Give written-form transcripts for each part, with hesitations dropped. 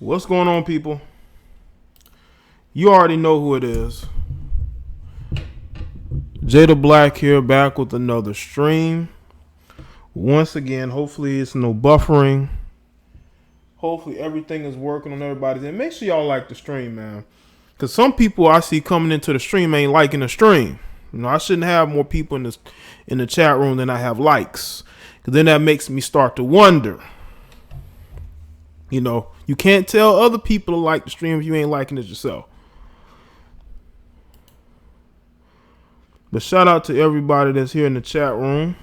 What's going on, people? You already know who it is. Jay the Black here, back with another stream. Once again, hopefully it's no buffering. Hopefully everything is working on everybody's end. Make sure y'all like the stream, man. Because some people I see coming into the stream ain't liking the stream. You know, I shouldn't have more people in the chat room than I have likes. Because then that makes me start to wonder. You know, you can't tell other people to like the stream if you ain't liking it yourself. But shout out to everybody that's here in the chat room.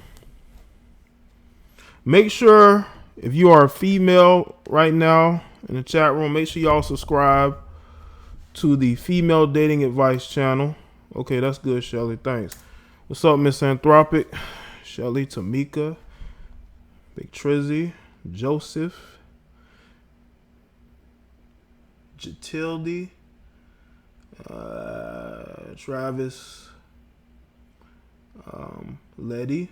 Make sure if you are a female right now in the chat room, make sure y'all subscribe to the Female Dating Advice channel. Okay, that's good, Shelly. Thanks. What's up, Miss Anthropic? Shelly, Tamika, Big Trizzy, Joseph, Jatilde, Travis, Letty,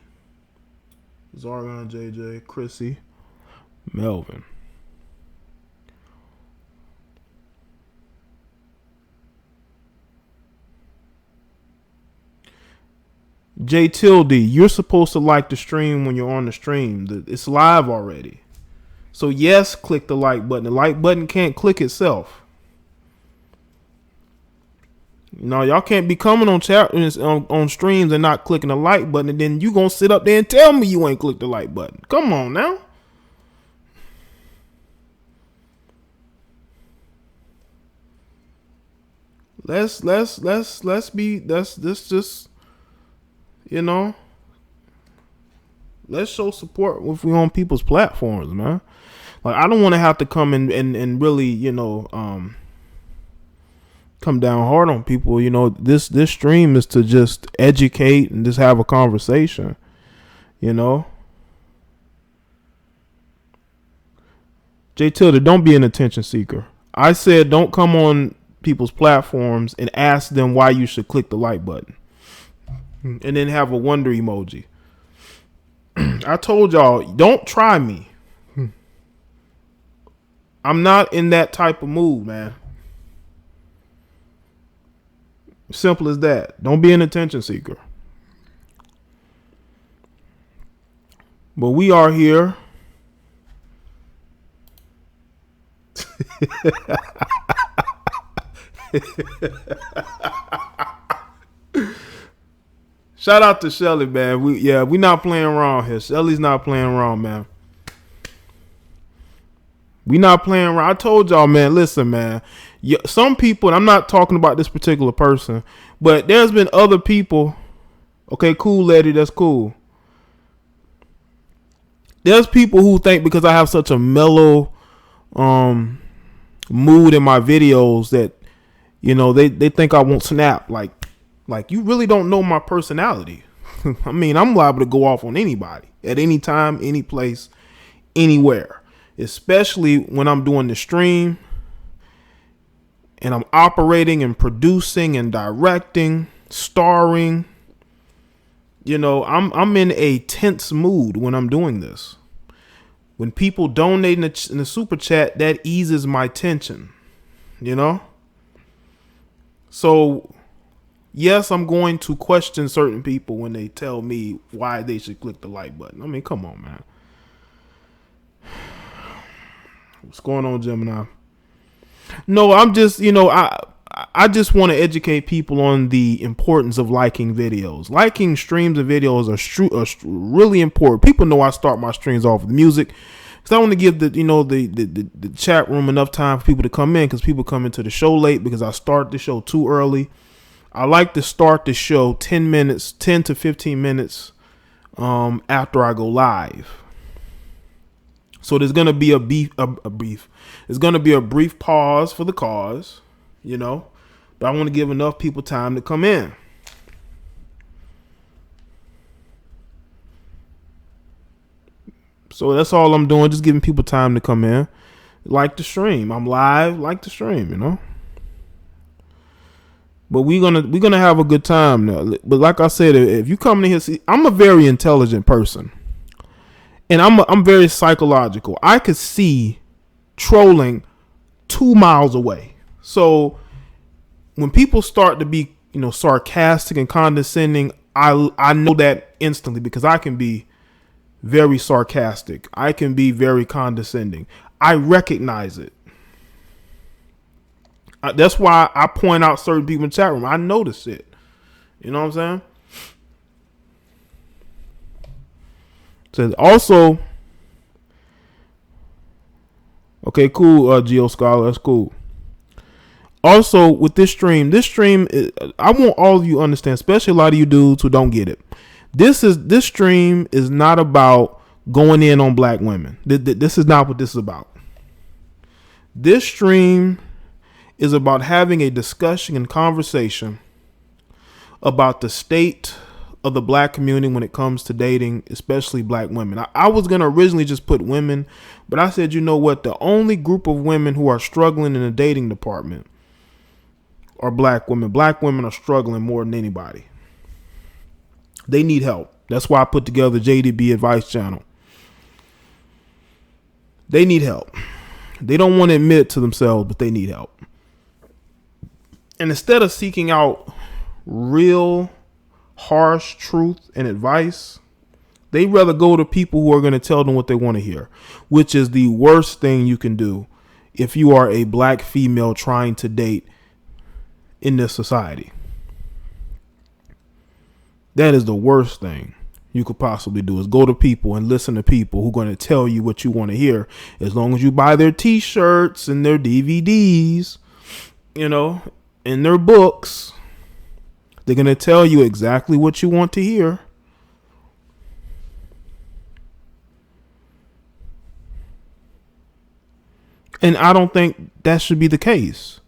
Zargon, JJ, Chrissy, Melvin. Jatilde, you're supposed to like the stream when you're on the stream. It's live already. So yes, click the like button. The like button can't click itself. No, y'all can't be coming on chat on streams and not clicking the like button, and then you gonna sit up there and tell me you ain't clicked the like button. Come on now. Let's just, you know, let's show support if we on people's platforms, man. Like, I don't want to have to come and really, you know, come down hard on people. You know, this stream is to just educate and just have a conversation, you know. J Tilda, don't be an attention seeker. I said don't come on people's platforms and ask them why you should click the like button and then have a wonder emoji. I told y'all, don't try me. I'm not in that type of mood, man. Simple as that. Don't be an attention seeker. But we are here. Shout out to Shelly, man. We not playing around here. Shelly's not playing around, man. We not playing around. I told y'all, man, listen, man. Some people, and I'm not talking about this particular person, but there's been other people. Okay, cool, lady, that's cool. There's people who think because I have such a mellow mood in my videos that, you know, they think I won't snap. Like you really don't know my personality. I mean, I'm liable to go off on anybody at any time, any place, anywhere, especially when I'm doing the stream and I'm operating and producing and directing, starring. You know, I'm in a tense mood when I'm doing this. When people donate in the super chat, that eases my tension, you know? So, yes, I'm going to question certain people when they tell me why they should click the like button. I mean, come on, man. What's going on, Gemini? No, I'm just, you know, I just want to educate people on the importance of liking videos. Liking streams and videos are really important. People know I start my streams off with music because I want to give the chat room enough time for people to come in, because people come into the show late because I start the show too early. I like to start the show 10 to 15 minutes after I go live. So there's going to be a brief. There's going to be a brief pause for the cause, you know, but I want to give enough people time to come in. So that's all I'm doing, just giving people time to come in. Like the stream. I'm live, like the stream, you know. But we're gonna have a good time now. But like I said, if you come in here, see, I'm a very intelligent person. And I'm very psychological. I could see trolling 2 miles away. So when people start to be, sarcastic and condescending, I know that instantly because I can be very sarcastic. I can be very condescending. I recognize it. That's why I point out certain people in the chat room. I notice it. You know what I'm saying? So also, okay, cool, Geo Scholar, that's cool. Also, with this stream, I want all of you to understand, especially a lot of you dudes who don't get it. This stream is not about going in on black women. This is not what this is about. This stream is about having a discussion and conversation about the state of the black community when it comes to dating, especially black women. I was going to originally just put women, but I said, you know what? The only group of women who are struggling in the dating department are black women. Black women are struggling more than anybody. They need help. That's why I put together the JDB Advice Channel. They need help. They don't want to admit it to themselves, but they need help. And instead of seeking out real harsh truth and advice, they rather go to people who are going to tell them what they want to hear, which is the worst thing you can do if you are a black female trying to date in this society. That is the worst thing you could possibly do, is go to people and listen to people who are going to tell you what you want to hear. As long as you buy their t-shirts and their DVDs, and their books, they're going to tell you exactly what you want to hear. And I don't think that should be the case.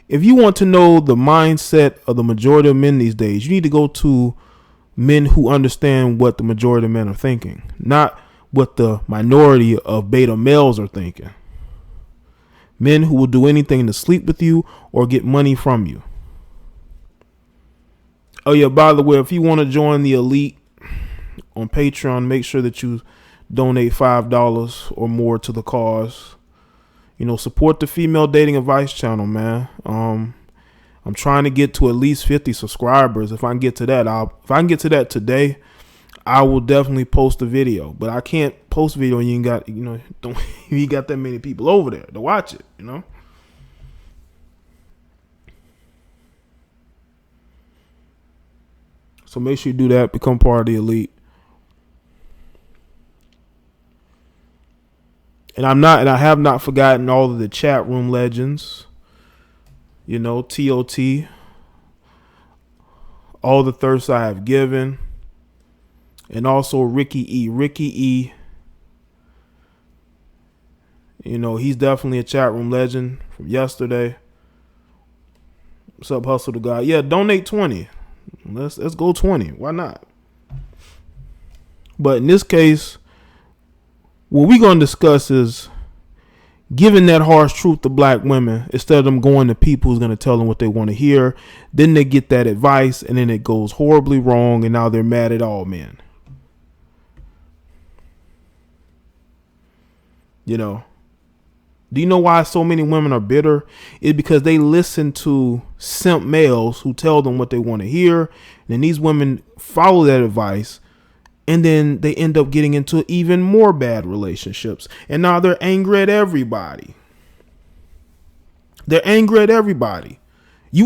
If you want to know the mindset of the majority of men these days, you need to go to men who understand what the majority of men are thinking, not what the minority of beta males are thinking. Men who will do anything to sleep with you or get money from you. Oh yeah, by the way, if you want to join the elite on Patreon, make sure that you donate $5 or more to the cause. Support the Female Dating Advice Channel, man. I'm trying to get to at least 50 subscribers. If I can get to that, today, I will definitely post a video. But I can't post a video and you ain't got, you got that many people over there to watch it, So make sure you do that. Become part of the elite. And I have not forgotten all of the chat room legends. TOT. All the thirst I have given. And also Ricky E. He's definitely a chat room legend from yesterday. What's up, Hustle the Guy? Yeah, donate 20. Let's go 20. Why not? But in this case, what we're going to discuss is giving that harsh truth to black women instead of them going to people who's going to tell them what they want to hear. Then they get that advice and then it goes horribly wrong and now they're mad at all men. Do you know why so many women are bitter? It's because they listen to simp males who tell them what they want to hear. And then these women follow that advice. And then they end up getting into even more bad relationships. And now they're angry at everybody. You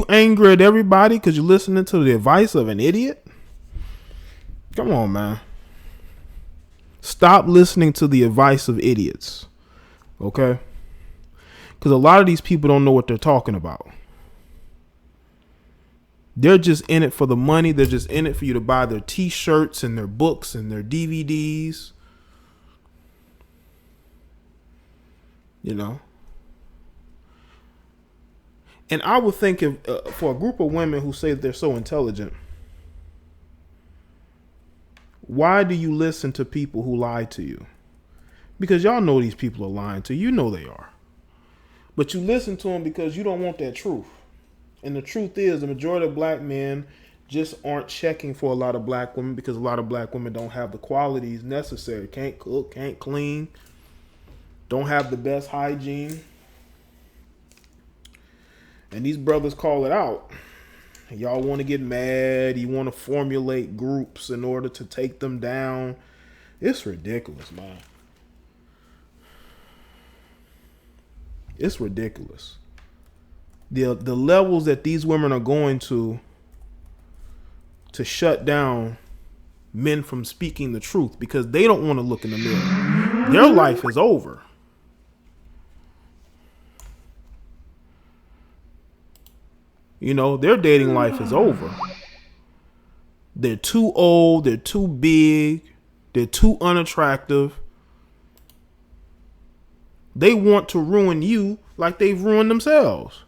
angry at everybody because you're listening to the advice of an idiot? Come on, man. Stop listening to the advice of idiots. Okay? Because a lot of these people don't know what they're talking about. They're just in it for the money. They're just in it for you to buy their t-shirts and their books and their DVDs. And I would think if for a group of women who say that they're so intelligent, why do you listen to people who lie to you? Because y'all know these people are lying to you. You know they are. But you listen to them because you don't want that truth. And the truth is the majority of black men just aren't checking for a lot of black women because a lot of black women don't have the qualities necessary. Can't cook, can't clean, don't have the best hygiene. and these brothers call it out. Y'all want to get mad. You want to formulate groups in order to take them down. It's ridiculous, man. It's ridiculous. The levels that these women are going to shut down men from speaking the truth because they don't want to look in the mirror. Their life is over. You know, their dating life is over. They're too old. They're too big. They're too unattractive. They want to ruin you like they've ruined themselves.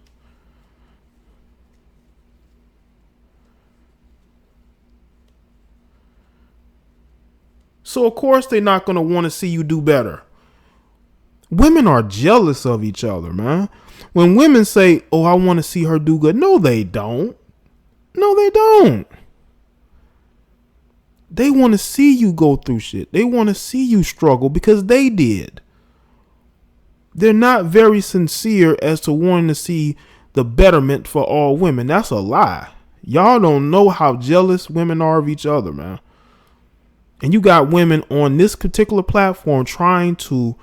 So, of course, they're not going to want to see you do better. Women are jealous of each other, man. When women say, oh, I want to see her do good. No, they don't. No, they don't. They want to see you go through shit. They want to see you struggle because they did. They're not very sincere as to wanting to see the betterment for all women. That's a lie. Y'all don't know how jealous women are of each other, man. And you got women on this particular platform trying to,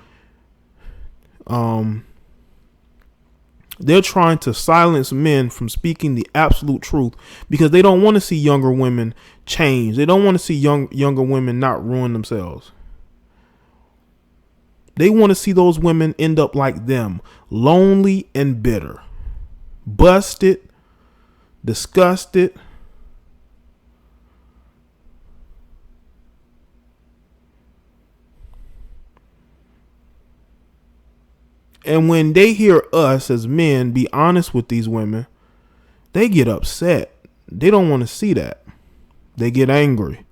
they're trying to silence men from speaking the absolute truth because they don't want to see younger women change. They don't want to see younger women not ruin themselves. They want to see those women end up like them, lonely and bitter, busted, disgusted. And when they hear us as men be honest with these women, they get upset. They don't want to see that. They get angry.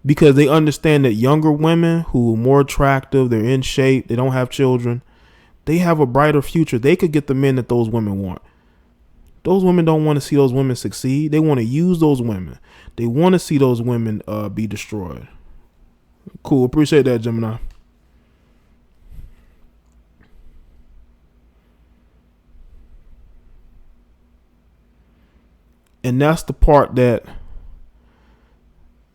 Because they understand that younger women who are more attractive, they're in shape, they don't have children, they have a brighter future. They could get the men that those women want. Those women don't want to see those women succeed. They want to use those women. They want to see those women be destroyed. Cool. Appreciate that, Gemini. And that's the part that,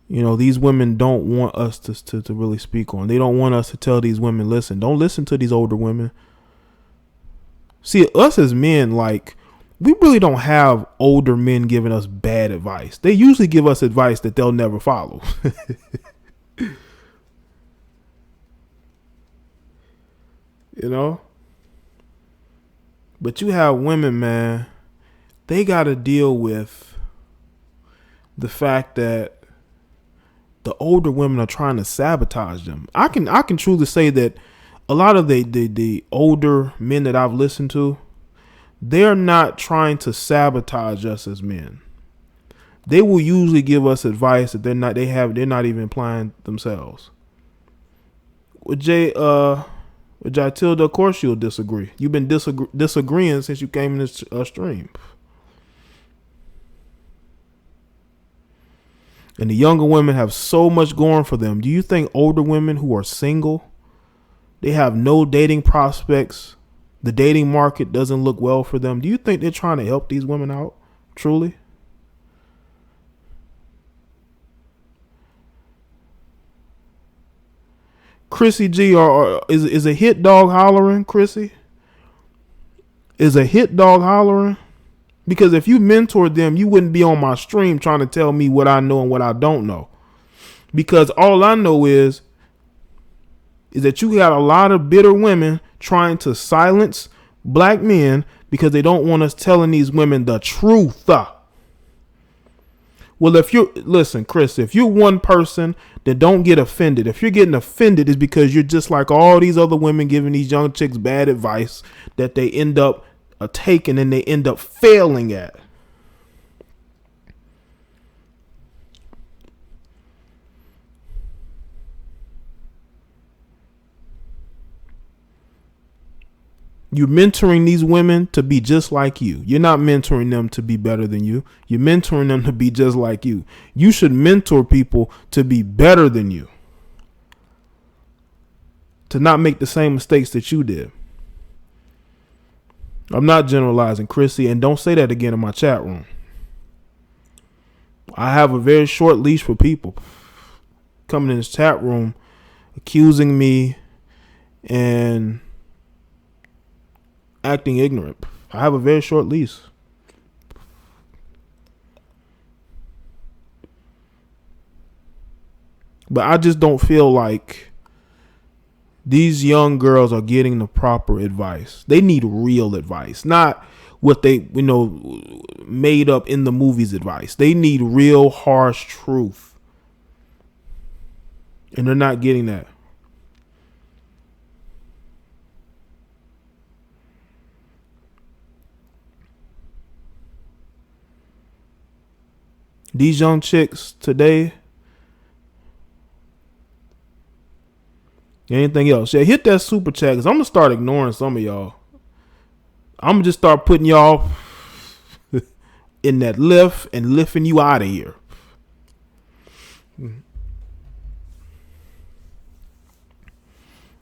you know, these women don't want us to really speak on. They don't want us to tell these women, listen, don't listen to these older women. See, us as men, like, we really don't have older men giving us bad advice. They usually give us advice that they'll never follow. You know? But you have women, man, they got to deal with the fact that the older women are trying to sabotage them. I can truly say that a lot of the older men that I've listened to, they're not trying to sabotage us as men. They will usually give us advice that they're not even applying themselves. With Jaye, Tilda, of course you'll disagree. You've been disagreeing since you came in this stream. And the younger women have so much going for them. Do you think older women who are single, they have no dating prospects, the dating market doesn't look well for them? Do you think they're trying to help these women out? Truly? Chrissy G, is a hit dog hollering, Chrissy? Is a hit dog hollering? Because if you mentored them, you wouldn't be on my stream trying to tell me what I know and what I don't know. Because all I know is that you got a lot of bitter women trying to silence black men because they don't want us telling these women the truth. Well, listen, Chris, if you're one person that don't get offended, if you're getting offended, it's because you're just like all these other women giving these young chicks bad advice that they end up taking and they end up failing at. You're mentoring these women to be just like you. You're not mentoring them to be better than you. You're mentoring them to be just like you. You should mentor people to be better than you. To not make the same mistakes that you did. I'm not generalizing, Chrissy, and don't say that again in my chat room. I have a very short leash for people coming in this chat room accusing me and acting ignorant. I have a very short leash. But I just don't feel like these young girls are getting the proper advice. They need real advice, not what they, made up in the movies advice. They need real harsh truth. And they're not getting that. These young chicks today, anything else? Yeah, hit that super chat because I'm going to start ignoring some of y'all. I'm going to just start putting y'all in that lift and lifting you out of here.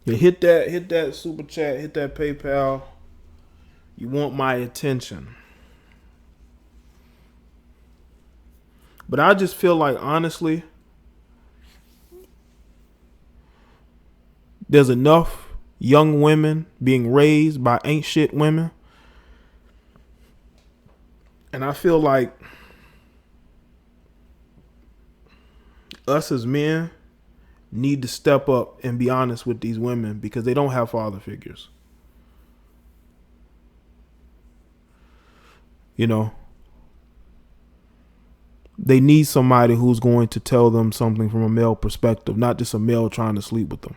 Yeah, hit that super chat, hit that PayPal. You want my attention. But I just feel like, honestly, there's enough young women being raised by ain't shit women. And I feel like us as men need to step up and be honest with these women because they don't have father figures. They need somebody who's going to tell them something from a male perspective, not just a male trying to sleep with them.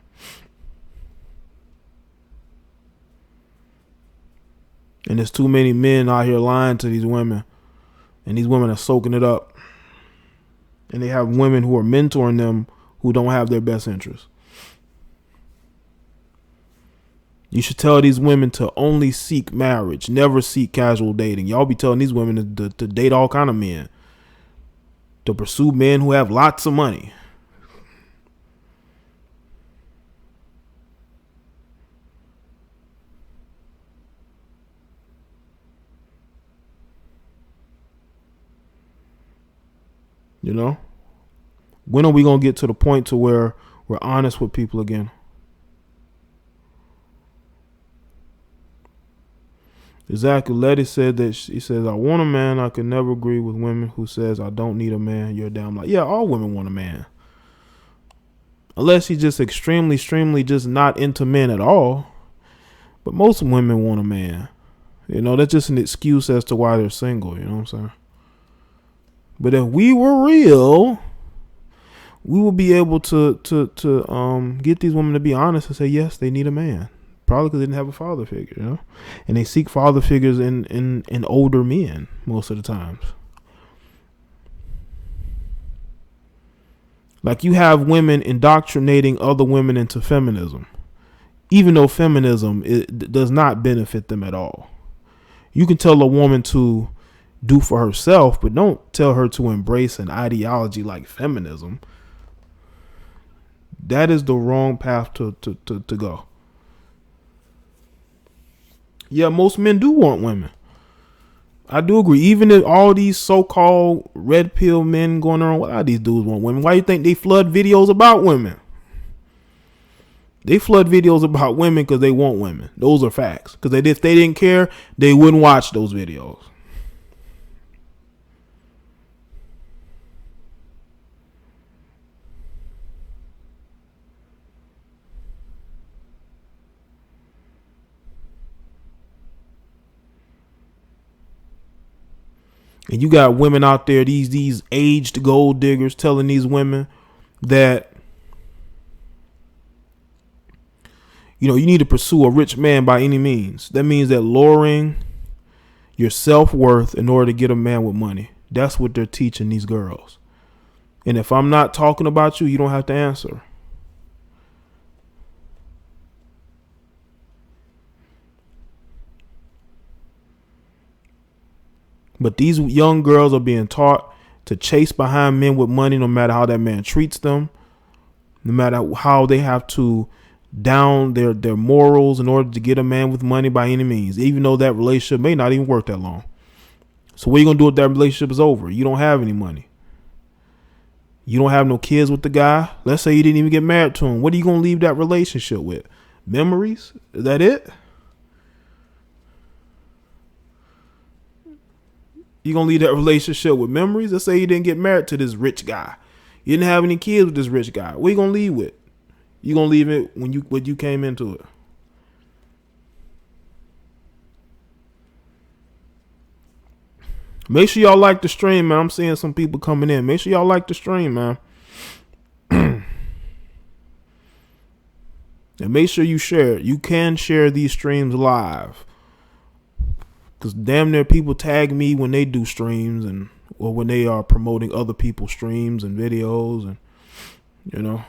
And there's too many men out here lying to these women, and these women are soaking it up. And they have women who are mentoring them who don't have their best interests. You should tell these women to only seek marriage, never seek casual dating. Y'all be telling these women to date all kind of men, to pursue men who have lots of money. When are we going to get to the point to where we're honest with people again? Exactly. Letty said that she says, I want a man. I could never agree with women who says I don't need a man. You're damn like, yeah, all women want a man. Unless he's just extremely just not into men at all. But most women want a man. That's just an excuse as to why they're single. You know what I'm saying? But if we were real, we will be able to get these women to be honest and say, yes, they need a man. Probably because they didn't have a father figure, And they seek father figures in older men most of the times. Like you have women indoctrinating other women into feminism, even though feminism does not benefit them at all. You can tell a woman to do for herself, but don't tell her to embrace an ideology like feminism. That is the wrong path to go. Yeah, most men do want women. I do agree. Even if all these so-called red pill men going around, why these dudes want women? Why do you think they flood videos about women? They flood videos about women because they want women. Those are facts. Because if they didn't care, they wouldn't watch those videos. And you got women out there, these aged gold diggers, telling these women that, you need to pursue a rich man by any means. That means that lowering your self-worth in order to get a man with money. That's what they're teaching these girls. And if I'm not talking about you, you don't have to answer. But these young girls are being taught to chase behind men with money, no matter how that man treats them, no matter how they have to down their morals in order to get a man with money by any means, even though that relationship may not even work that long. So what are you going to do if that relationship is over? You don't have any money. You don't have no kids with the guy. Let's say you didn't even get married to him. What are you going to leave that relationship with? Memories? Is that it? You going to leave that relationship with memories? Let's say you didn't get married to this rich guy. You didn't have any kids with this rich guy. What are you going to leave with? You going to leave it when you came into it. Make sure y'all like the stream, man. I'm seeing some people coming in. Make sure y'all like the stream, man. And make sure you share it. You can share these streams live. Because damn near people tag me when they do streams or when they are promoting other people's streams and videos and, you know.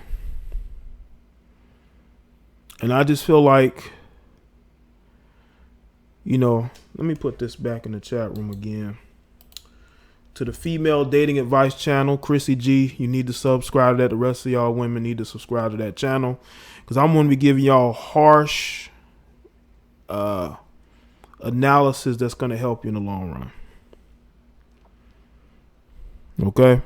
And I just feel like, you know, let me put this back in the chat room again. To the female dating advice channel, Chrissy G, you need to subscribe to that. The rest of y'all women need to subscribe to that channel. Because I'm going to be giving y'all harsh analysis that's going to help you in the long run. Okay?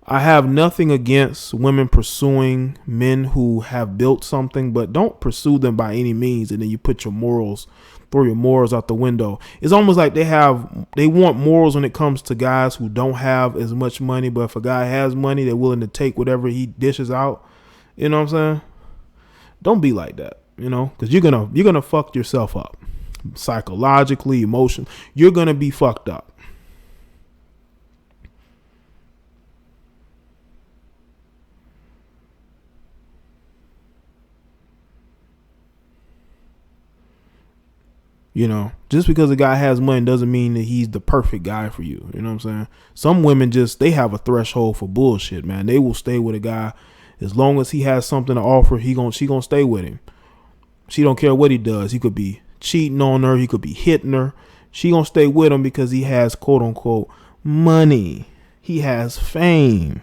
I have nothing against women pursuing men who have built something, but don't pursue them by any means and then you put your morals, throw your morals out the window. It's almost like they want morals when it comes to guys who don't have as much money, but if a guy has money, they're willing to take whatever he dishes out. You know what I'm saying? Don't be like that, you know, because you're gonna fuck yourself up psychologically, emotionally. You're gonna be fucked up. You know, just because a guy has money doesn't mean that he's the perfect guy for you. You know what I'm saying? Some women they have a threshold for bullshit, man. They will stay with a guy as long as he has something to offer. She gonna stay with him. She don't care what he does. He could be cheating on her. He could be hitting her. She gonna stay with him because he has quote unquote money. He has fame.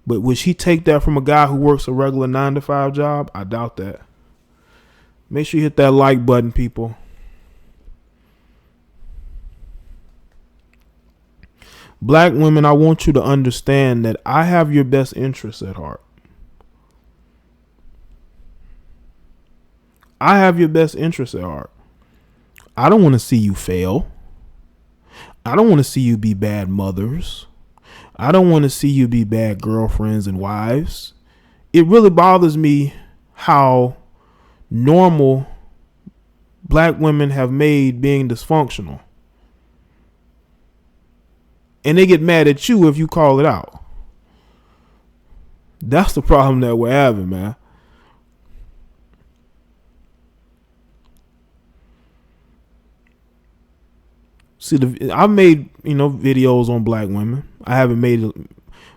But would she take that from a guy who works a regular 9-to-5 job? I doubt that. Make sure you hit that like button, people. Black women, I want you to understand that I have your best interests at heart. I have your best interests at heart. I don't want to see you fail. I don't want to see you be bad mothers. I don't want to see you be bad girlfriends and wives. It really bothers me how normal black women have made being dysfunctional. And they get mad at you if you call it out. That's the problem that we're having, man. See, I've made, videos on black women. I haven't made it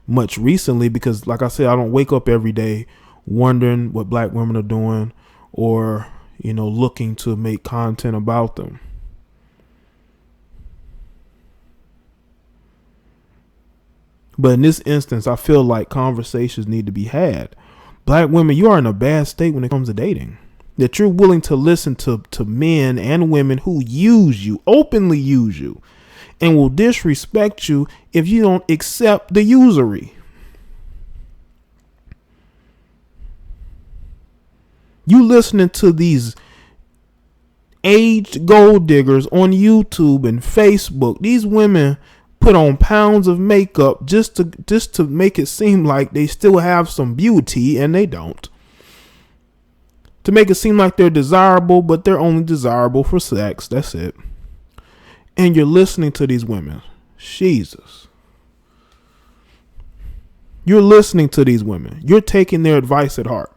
much recently because, like I said, I don't wake up every day wondering what black women are doing or, looking to make content about them. But in this instance, I feel like conversations need to be had. Black women, you are in a bad state when it comes to dating. That you're willing to listen to men and women who use you, openly use you, and will disrespect you if you don't accept the usury. You listening to these aged gold diggers on YouTube and Facebook. These women put on pounds of makeup just to make it seem like they still have some beauty, and they don't. To make it seem like they're desirable, but they're only desirable for sex. That's it. And you're listening to these women. Jesus. You're listening to these women. You're taking their advice at heart.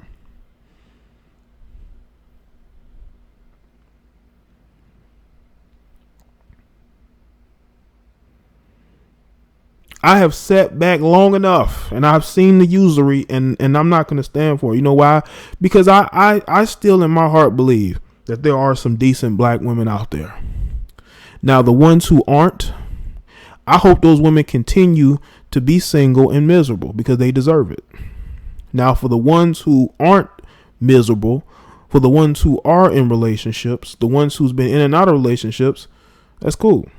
I have sat back long enough and I've seen the usury and I'm not going to stand for it. You know why? Because I still in my heart believe that there are some decent black women out there. Now, the ones who aren't, I hope those women continue to be single and miserable because they deserve it. Now, for the ones who aren't miserable, for the ones who are in relationships, the ones who's been in and out of relationships, that's cool.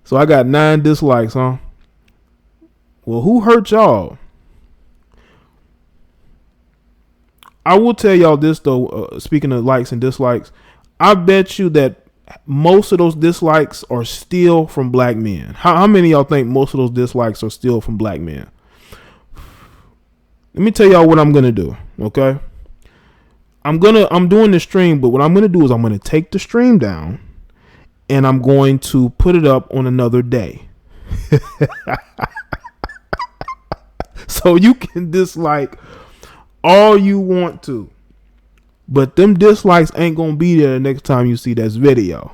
So I got 9 dislikes, huh? Well, who hurt y'all? I will tell y'all this though, speaking of likes and dislikes, I bet you that most of those dislikes are still from black men. How many of y'all think most of those dislikes are still from black men? Let me tell y'all what I'm gonna do. Okay, I'm doing the stream, but what I'm gonna do is I'm gonna take the stream down, and I'm going to put it up on another day, so you can dislike all you want to, but them dislikes ain't gonna be there the next time you see this video.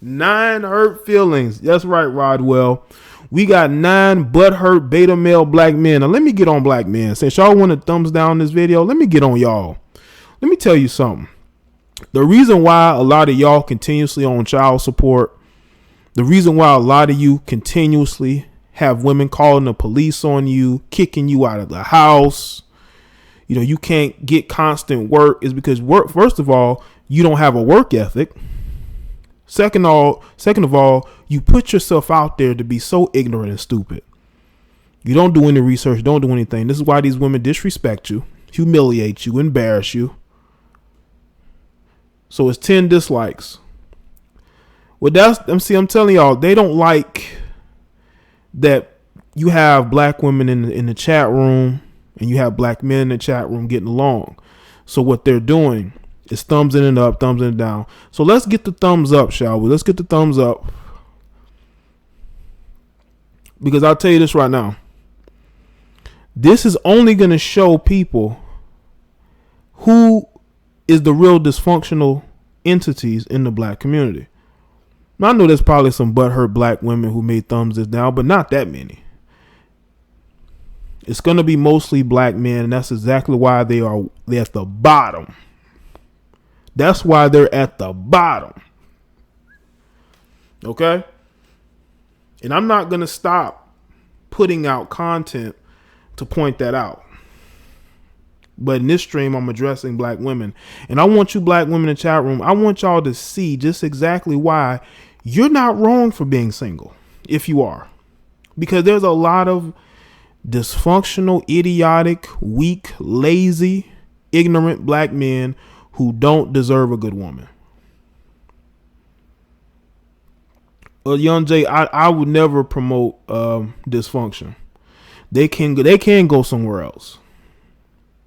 9 hurt feelings. That's right, Rodwell. We got 9 butthurt beta male black men. Now let me get on black men. Since y'all want to thumbs down this video, let me get on y'all. Let me tell you something. The reason why a lot of y'all continuously on child support, the reason why a lot of you continuously have women calling the police on you, kicking you out of the house, you can't get constant work, is because first of all, you don't have a work ethic. Second of all, you put yourself out there to be so ignorant and stupid. You don't do any research, don't do anything. This is why these women disrespect you, humiliate you, embarrass you. So it's 10 dislikes. Well, I'm telling y'all, they don't like that you have black women in the chat room and you have black men in the chat room getting along. So what they're doing is thumbsing it up, thumbsing it down. So let's get the thumbs up, shall we? Let's get the thumbs up. Because I'll tell you this right now. This is only going to show people who is the real dysfunctional entities in the black community. Now, I know there's probably some butthurt black women who made thumbs this down, but not that many. It's going to be mostly black men, and that's exactly why they're at the bottom. That's why they're at the bottom. Okay? And I'm not going to stop putting out content to point that out. But in this stream, I'm addressing black women. And I want you black women in the chat room, I want y'all to see just exactly why you're not wrong for being single, if you are. Because there's a lot of dysfunctional, idiotic, weak, lazy, ignorant black men who don't deserve a good woman. Young Jay, I would never promote dysfunction. They can go somewhere else.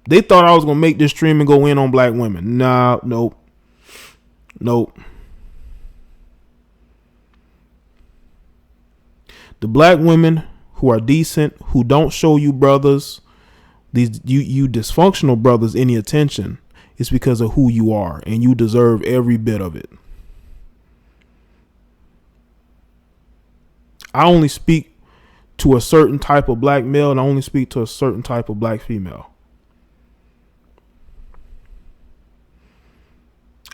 They thought I was gonna make this stream and go in on black women. Nah, nope. The black women who are decent, who don't show you brothers, you dysfunctional brothers, any attention, it's because of who you are, and you deserve every bit of it. I only speak to a certain type of black male, and I only speak to a certain type of black female.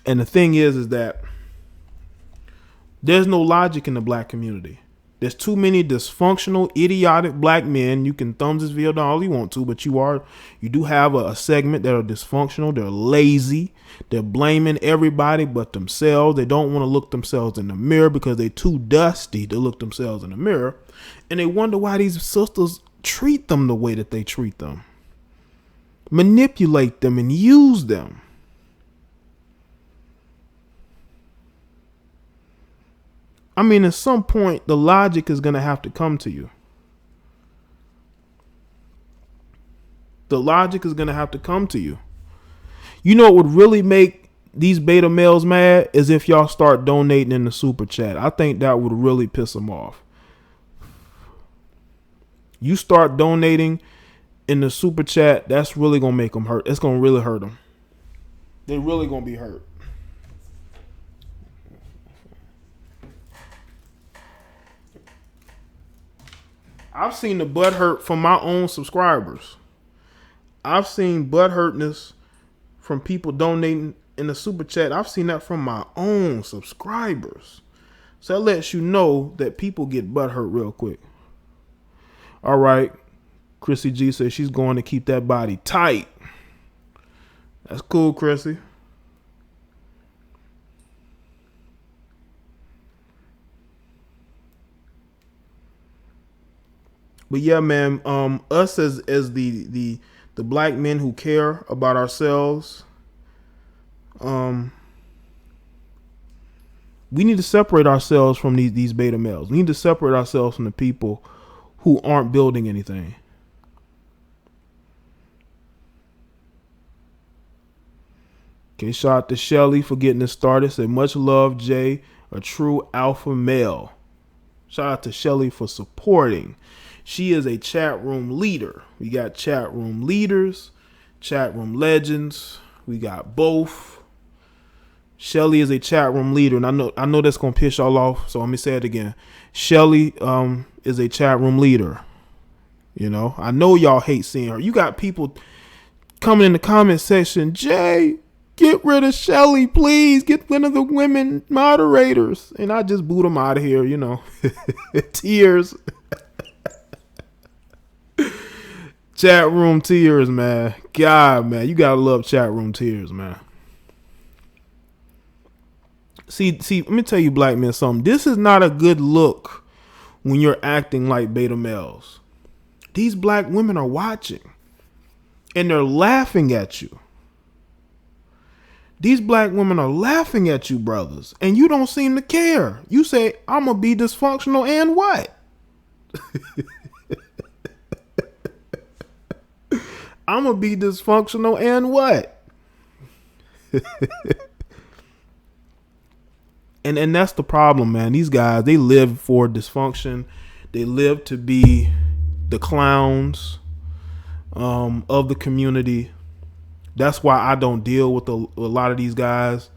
And the thing is that there's no logic in the black community. There's too many dysfunctional, idiotic black men. You can thumbs this video down all you want to, but you do have a segment that are dysfunctional. They're lazy. They're blaming everybody but themselves. They don't want to look themselves in the mirror because they're too dusty to look themselves in the mirror. And they wonder why these sisters treat them the way that they treat them. Manipulate them and use them. I mean, at some point, the logic is going to have to come to you. The logic is going to have to come to you. You know what would really make these beta males mad is if y'all start donating in the super chat. I think that would really piss them off. You start donating in the super chat, that's really going to make them hurt. It's going to really hurt them. They're really going to be hurt. I've seen the butt hurt from my own subscribers. I've seen butt hurtness from people donating in the super chat. I've seen that from my own subscribers. So that lets you know that people get butthurt real quick. All right. Chrissy G says she's going to keep that body tight. That's cool, Chrissy. But yeah, man, us as the black men who care about ourselves, we need to separate ourselves from these beta males. We need to separate ourselves from the people who aren't building anything. Okay, shout out to Shelly for getting it started. Said much love, Jay, a true alpha male. Shout out to Shelly for supporting. She is a chat room leader. We got chat room leaders, chat room legends. We got both. Shelly is a chat room leader, and I know that's gonna piss y'all off. So let me say it again. Shelly is a chat room leader. You know, I know y'all hate seeing her. You got people coming in the comment section, Jay, get rid of Shelly, please. Get rid of the women moderators. And I just boot them out of here, you know. Tears. Chat room tears, man. God, man. You gotta love chat room tears, man. See, let me tell you, black men, something. This is not a good look when you're acting like beta males. These black women are watching. And they're laughing at you. These black women are laughing at you, brothers, and you don't seem to care. You say, I'm going to be dysfunctional and what? I'm going to be dysfunctional and what? And that's the problem, man. These guys, they live for dysfunction. They live to be the clowns of the community. That's why I don't deal with a lot of these guys.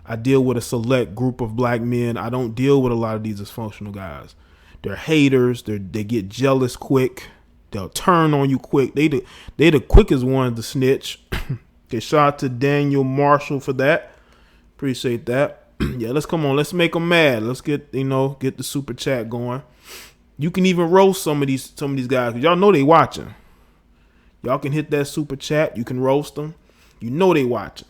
I deal with a select group of black men. I don't deal with a lot of these dysfunctional guys. They're haters. They get jealous quick. They'll turn on you quick. They the quickest ones to snitch. Okay, shout out to Daniel Marshall for that. Appreciate that. Yeah, let's make them mad. Let's get the super chat going. You can even roast some of these guys, because y'all know they watching. Y'all can hit that super chat. You can roast them. You know they watching.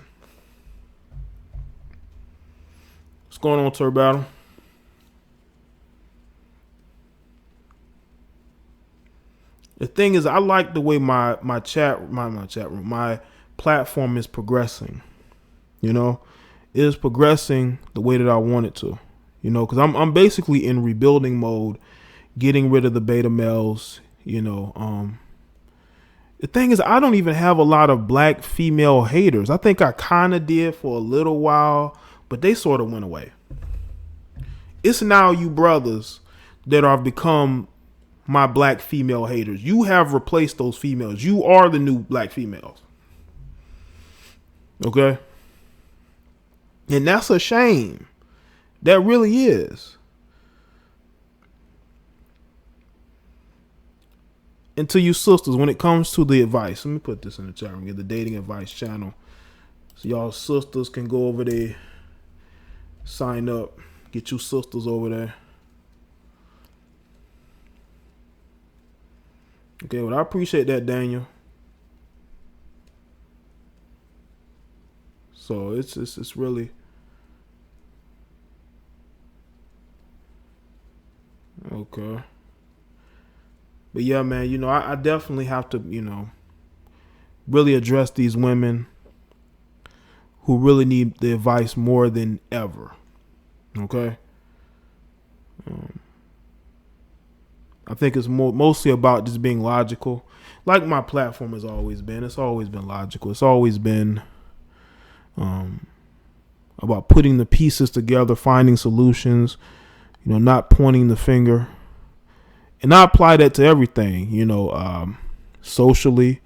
What's going on, Tur Battle? The thing is, I like the way my platform is progressing. You know, it is progressing the way that I want it to. You know, because I'm basically in rebuilding mode, getting rid of the beta males. You know, the thing is, I don't even have a lot of black female haters. I think I kind of did for a little while, but they sort of went away. It's now you brothers that have become my black female haters. You have replaced those females. You are the new black females. Okay? And that's a shame. That really is. And to you sisters, when it comes to the advice, let me put this in the chat room, get the dating advice channel. So y'all sisters can go over there, sign up, get you sisters over there. Okay, well, I appreciate that, Daniel. So it's really okay. But yeah, man, you know, I definitely have to, you know, really address these women who really need the advice more than ever. Okay. I think it's mostly about just being logical, like my platform has always been. It's always been logical. It's always been about putting the pieces together, finding solutions, you know, not pointing the finger. And I apply that to everything, you know, socially,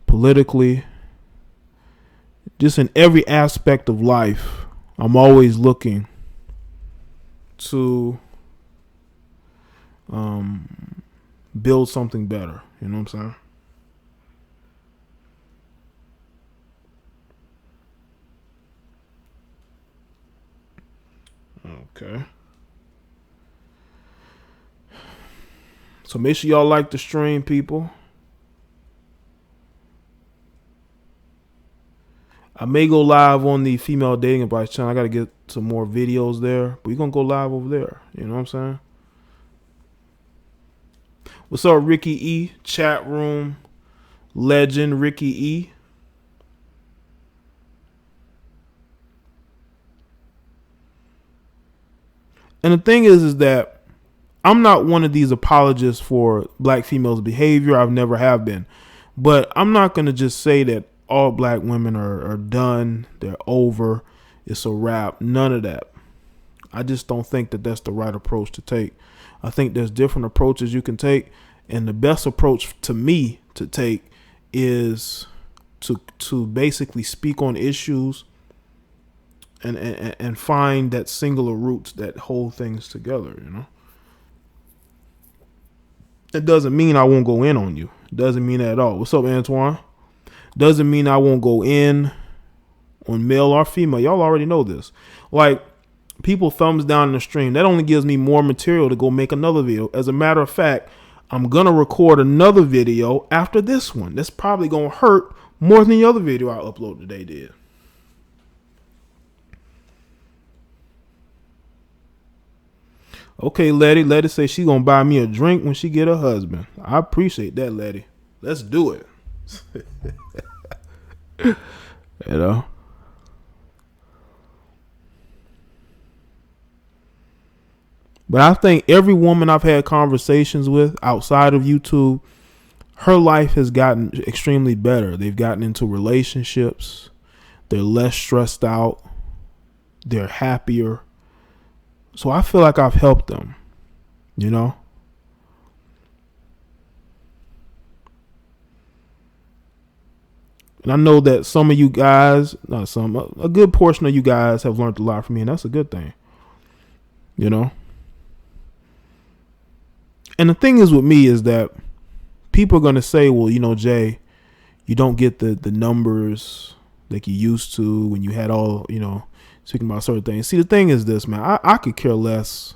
politically, just in every aspect of life. I'm always looking to build something better. You know what I'm saying? Okay. So make sure y'all like the stream, people. I may go live on the female dating advice channel. I got to get some more videos there, but we're going to go live over there. You know what I'm saying? What's up, Ricky E? Chat room legend, Ricky E. And the thing is that I'm not one of these apologists for black females' behavior. I've never have been. But I'm not going to just say that all black women are done. They're over. It's a wrap. None of that. I just don't think that that's the right approach to take. I think there's different approaches you can take. And the best approach to me to take is to basically speak on issues and find that singular roots that hold things together, you know? It doesn't mean I won't go in on you. Doesn't mean that at all. What's up, Antoine? Doesn't mean I won't go in on male or female. Y'all already know this. Like, people thumbs down in the stream. That only gives me more material to go make another video. As a matter of fact, I'm going to record another video after this one. That's probably going to hurt more than the other video I uploaded today did. Okay, Letty. Letty say she going to buy me a drink when she get her husband. I appreciate that, Letty. Let's do it. You know? But I think every woman I've had conversations with outside of YouTube, her life has gotten extremely better. They've gotten into relationships. They're less stressed out. They're happier. So I feel like I've helped them, you know? And I know that some of you guys, not some, a good portion of you guys have learned a lot from me, and that's a good thing, you know? And the thing is with me is that people are going to say, well, you know, Jay, you don't get the numbers like you used to when you had all, you know, speaking about certain things. See, the thing is this, man, I could care less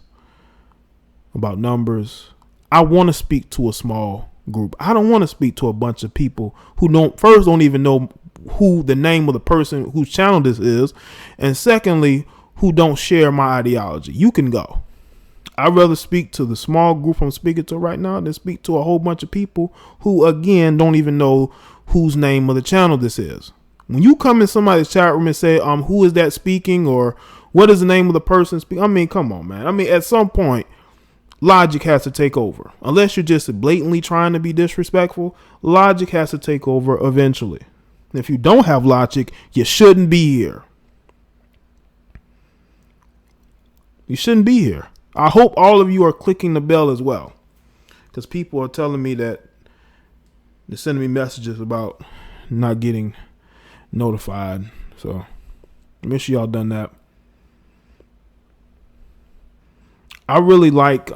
about numbers. I want to speak to a small group. I don't want to speak to a bunch of people who don't even know who the name of the person whose channel this is. And secondly, who don't share my ideology. You can go. I'd rather speak to the small group I'm speaking to right now than speak to a whole bunch of people who, again, don't even know whose name of the channel this is. When you come in somebody's chat room and say, who is that speaking, or what is the name of the person speaking? I mean, come on, man. I mean, at some point, logic has to take over. Unless you're just blatantly trying to be disrespectful, logic has to take over eventually. If you don't have logic, you shouldn't be here. You shouldn't be here. I hope all of you are clicking the bell as well, because people are telling me that they're sending me messages about not getting notified. So make sure y'all done that. I really like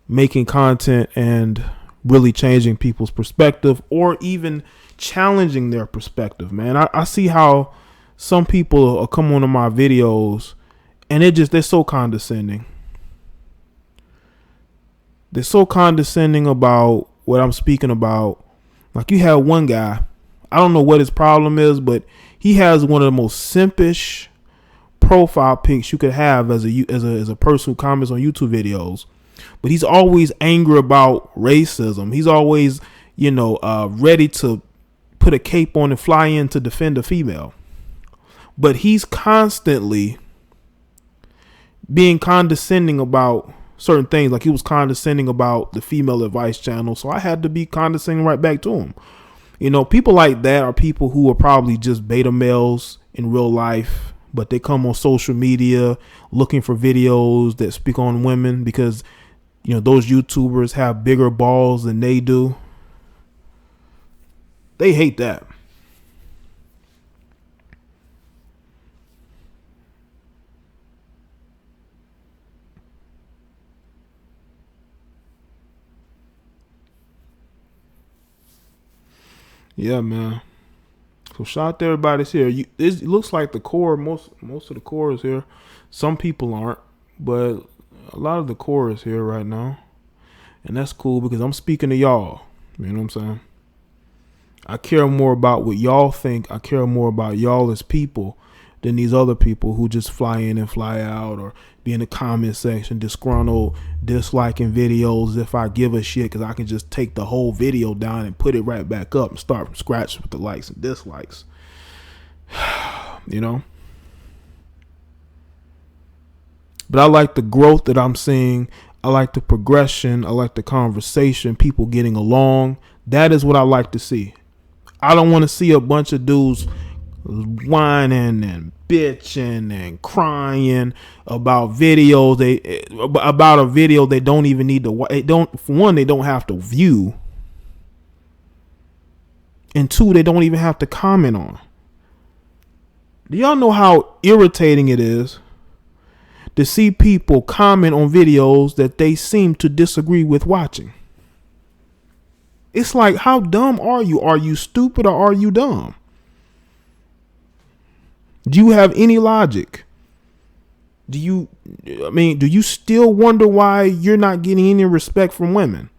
making content and really changing people's perspective, or even challenging their perspective, man. I see how some people come onto my videos and they're so condescending. They're so condescending about what I'm speaking about. Like, you have one guy, I don't know what his problem is, but he has one of the most simpish profile pics you could have as a person who comments on YouTube videos. But he's always angry about racism. He's always, ready to put a cape on and fly in to defend a female. But he's constantly being condescending about certain things. Like, he was condescending about the female advice channel, so I had to be condescending right back to him. People like that are people who are probably just beta males in real life, but they come on social media looking for videos that speak on women because, those YouTubers have bigger balls than they do. They hate that. Yeah, man. So shout out to everybody that's here. It looks like the core, most of the core is here. Some people aren't, but a lot of the core is here right now. And that's cool because I'm speaking to y'all. You know what I'm saying? I care more about what y'all think. I care more about y'all as people than these other people who just fly in and fly out or be in the comment section disgruntled, disliking videos if I give a shit because I can just take the whole video down and put it right back up and start from scratch with the likes and dislikes. You know? But I like the growth that I'm seeing. I like the progression. I like the conversation, people getting along. That is what I like to see. I don't want to see a bunch of dudes whining and bitching and crying about videos about a video they don't even need to. They don't have to view, and two, they don't even have to comment on. Do y'all know how irritating it is to see people comment on videos that they seem to disagree with watching? It's like, how dumb are you? Are you stupid or are you dumb? Do you have any logic? Do you still wonder why you're not getting any respect from women?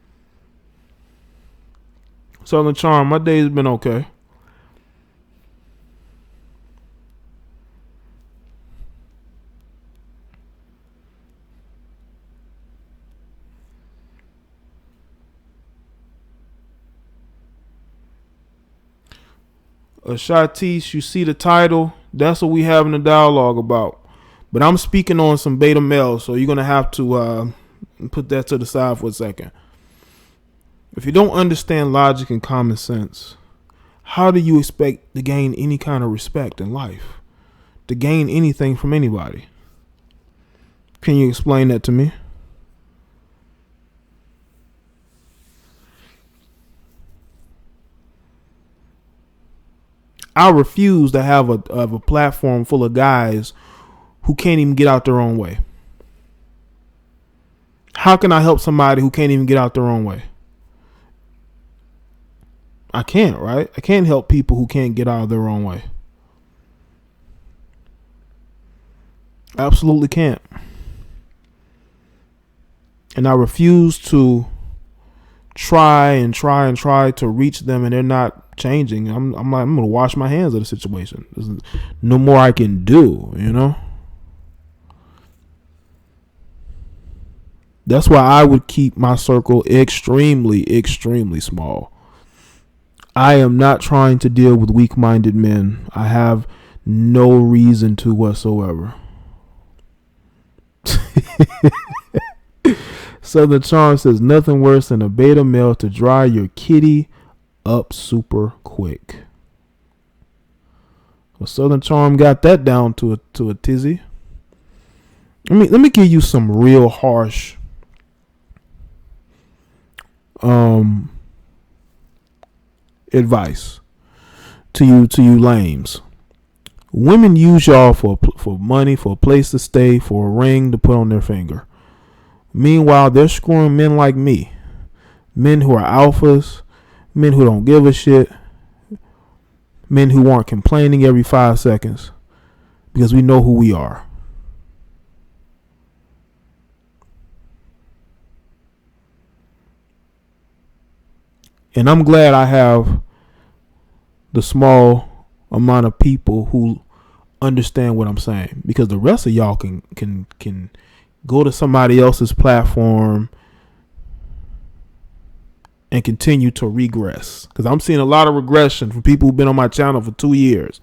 Southern Charm, my day's been okay. Shatis, you see the title? That's what we having a dialogue about. But I'm speaking on some beta males, so you're going to have to put that to the side for a second. If you don't understand logic and common sense, how do you expect to gain any kind of respect in life? To gain anything from anybody? Can you explain that to me? I refuse to have a platform full of guys who can't even get out their own way. How can I help somebody who can't even get out their own way? I can't, right? I can't help people who can't get out of their own way. Absolutely can't. And I refuse to try to reach them, and they're not changing. I'm going to wash my hands of the situation. There's no more I can do, you know? That's why I would keep my circle extremely, extremely small. I am not trying to deal with weak-minded men. I have no reason to whatsoever. Southern Charm says nothing worse than a beta male to dry your kitty up super quick. Well, Southern Charm got that down to a tizzy. Let me give you some real harsh advice to you lames. Women use y'all for money, for a place to stay, for a ring to put on their finger. Meanwhile, they're screwing men like me. Men who are alphas, men who don't give a shit, men who aren't complaining every 5 seconds because we know who we are. And I'm glad I have the small amount of people who understand what I'm saying, because the rest of y'all can go to somebody else's platform and continue to regress. Because I'm seeing a lot of regression from people who've been on my channel for 2 years.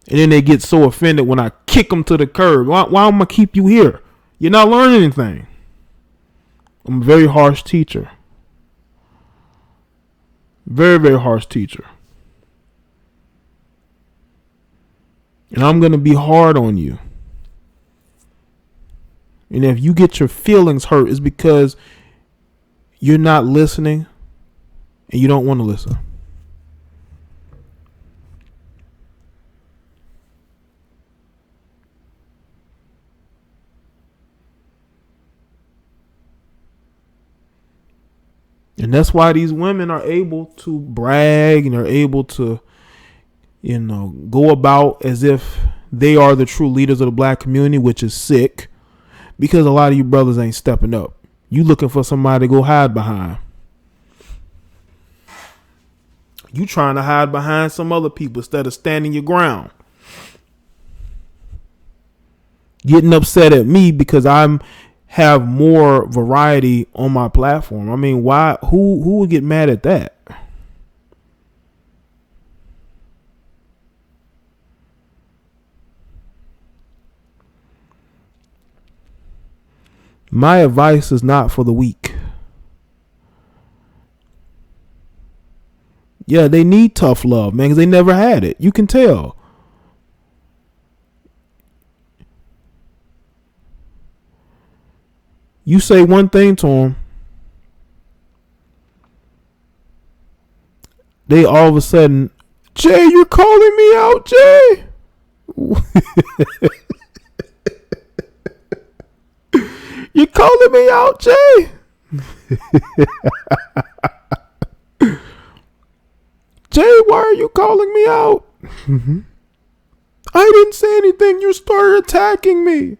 And then they get so offended when I kick them to the curb. Why am I going to keep you here? You're not learning anything. I'm a very harsh teacher. Very, very harsh teacher. And I'm going to be hard on you. And if you get your feelings hurt, it's because you're not listening and you don't want to listen. And that's why these women are able to brag and are able to, go about as if they are the true leaders of the black community, which is sick because a lot of you brothers ain't stepping up. You looking for somebody to go hide behind. You trying to hide behind some other people instead of standing your ground. Getting upset at me because I'm have more variety on my platform. I mean, why? Who would get mad at that? My advice is not for the weak. Yeah, they need tough love, man, because they never had it. You can tell. You say one thing to them, they all of a sudden, Jay, you're calling me out, Jay. You're calling me out, Jay. Jay, why are you calling me out? I didn't say anything. You started attacking me.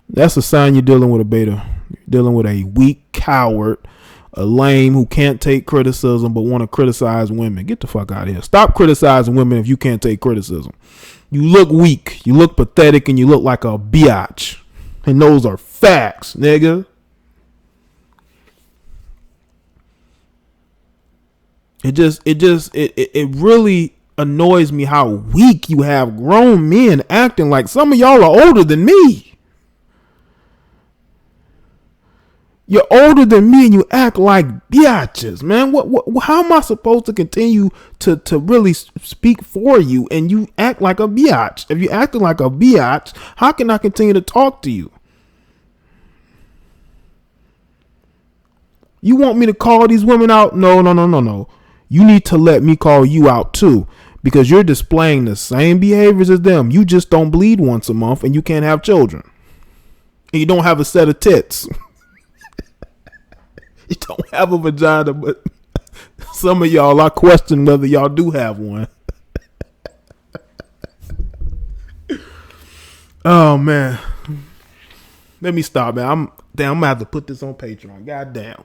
That's a sign you're dealing with a beta. You're dealing with a weak coward, a lame who can't take criticism but want to criticize women. Get the fuck out of here. Stop criticizing women if you can't take criticism. You look weak. You look pathetic, and you look like a biatch. And those are facts, nigga. It really annoys me how weak you have grown men acting like some of y'all are older than me. You're older than me and you act like biatches, man. How am I supposed to continue to really speak for you and you act like a biatch? If you acting like a biatch, how can I continue to talk to you? You want me to call these women out? No. You need to let me call you out too, because you're displaying the same behaviors as them. You just don't bleed once a month and you can't have children. And you don't have a set of tits. You don't have a vagina, but some of y'all, I question whether y'all do have one. Oh, man. Let me stop, man. I'm gonna have to put this on Patreon. God damn.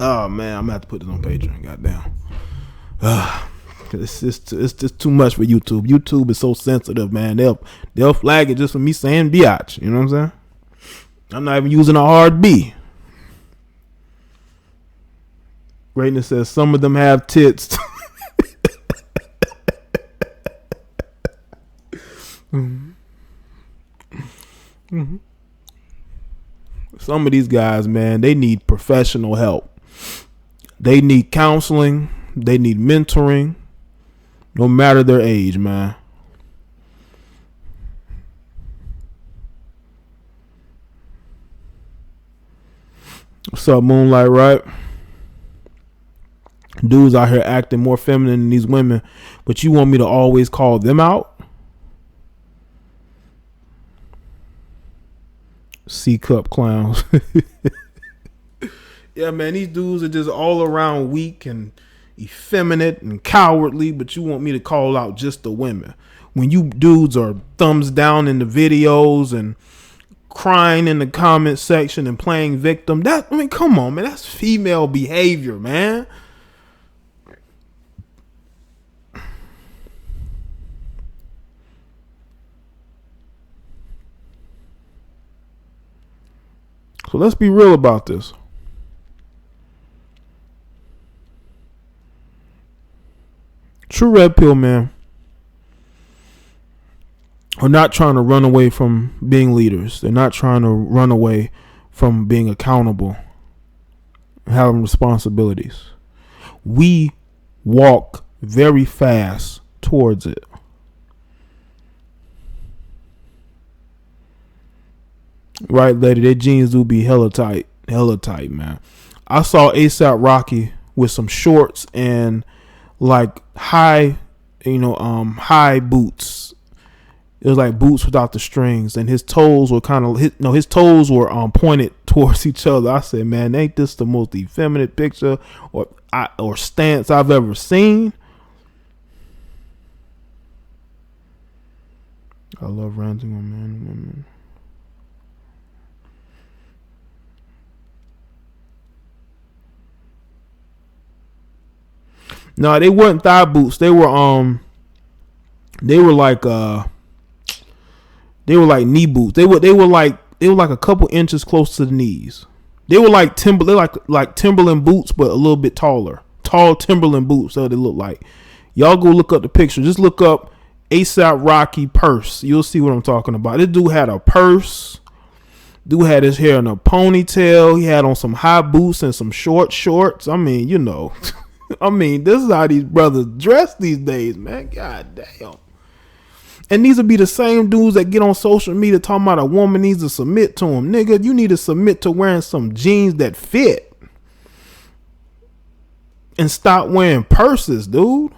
Oh man, I'm gonna have to put this on Patreon. God damn. It's just too much for YouTube. YouTube is so sensitive, man. They'll flag it just for me saying biatch. You know what I'm saying? I'm not even using a hard B. Greatness says some of them have tits. Mm-hmm. Some of these guys, man, they need professional help. They need counseling. They need mentoring. No matter their age, man. What's up, Moonlight, right? Dudes out here acting more feminine than these women, but you want me to always call them out? C-cup clowns. Yeah, man, these dudes are just all around weak and effeminate and cowardly, but you want me to call out just the women. When you dudes are thumbs down in the videos and crying in the comment section and playing victim, come on, man, that's female behavior, man. So let's be real about this. True red pill men are not trying to run away from being leaders. They're not trying to run away from being accountable and having responsibilities. We walk very fast towards it. Right, lady, their jeans do be hella tight, man. I saw ASAP Rocky with some shorts and like high boots. It was like boots without the strings, and his toes were his toes were pointed towards each other. I said, man, ain't this the most effeminate picture? Or or stance I've ever seen. I love ranting on men and women. No, they weren't thigh boots. They were like knee boots. They were like a couple inches close to the knees. They were like like Timberland boots, but a little bit taller. Tall Timberland boots. So they look like. Y'all go look up the picture. Just look up ASAP Rocky purse. You'll see what I'm talking about. This dude had a purse. Dude had his hair in a ponytail. He had on some high boots and some short shorts. I mean, you know. I mean, this is how these brothers dress these days, man. God damn. And these will be the same dudes that get on social media talking about a woman needs to submit to them. Nigga, you need to submit to wearing some jeans that fit. And stop wearing purses, dude.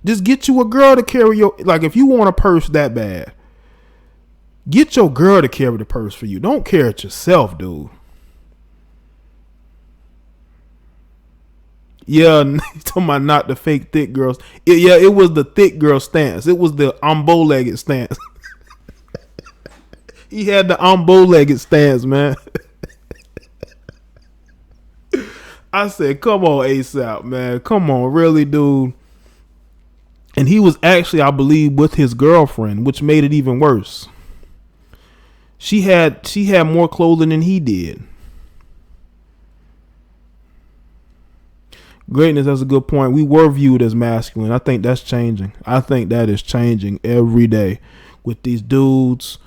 Just get you a girl to carry your... Like, if you want a purse that bad, get your girl to carry the purse for you. Don't carry it yourself, dude. Yeah, talking about not the fake thick girls. It was the thick girl stance. It was the bow-legged stance. He had the bow-legged stance, man. I said, come on, ASAP, man. Come on, really, dude. And he was actually, I believe, with his girlfriend, which made it even worse. She had more clothing than he did. Greatness, that's a good point. We were viewed as masculine. I think that's changing. I think that is changing every day with these dudes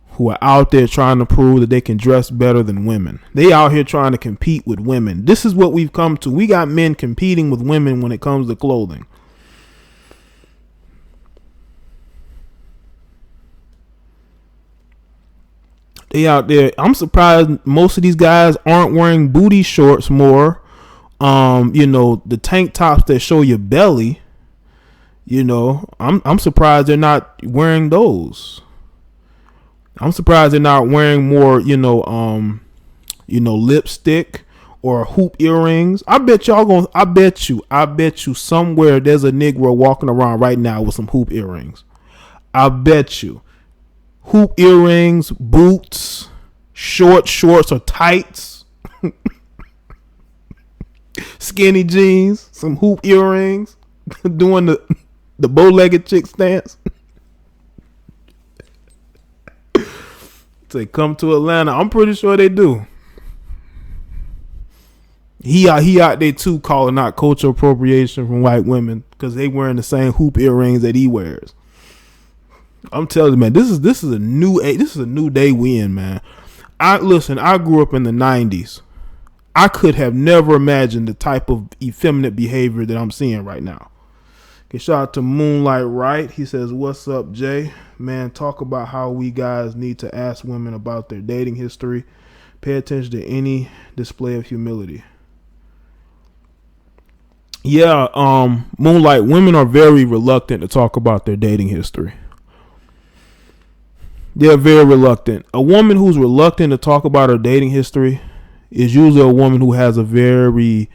who are out there trying to prove that they can dress better than women. They out here trying to compete with women. This is what we've come to. We got men competing with women when it comes to clothing. They out there. I'm surprised most of these guys aren't wearing booty shorts more. The tank tops that show your belly, I'm surprised they're not wearing those. I'm surprised they're not wearing more, lipstick or hoop earrings. I bet you somewhere there's a Negro walking around right now with some hoop earrings. I bet you. Hoop earrings, boots, shorts or tights. Skinny jeans, some hoop earrings, doing the bow-legged chick stance. Say come to Atlanta. I'm pretty sure they do. He out there too, calling out cultural appropriation from white women because they wearing the same hoop earrings that he wears. I'm telling you, man, this is a new day we in, man. I grew up in the 90s. I could have never imagined the type of effeminate behavior that I'm seeing right now. Okay, shout out to Moonlight Wright. He says, what's up, Jay? Man, talk about how we guys need to ask women about their dating history. Pay attention to any display of humility. Yeah, Moonlight, women are very reluctant to talk about their dating history. They're very reluctant. A woman who's reluctant to talk about her dating history is usually a woman who has a very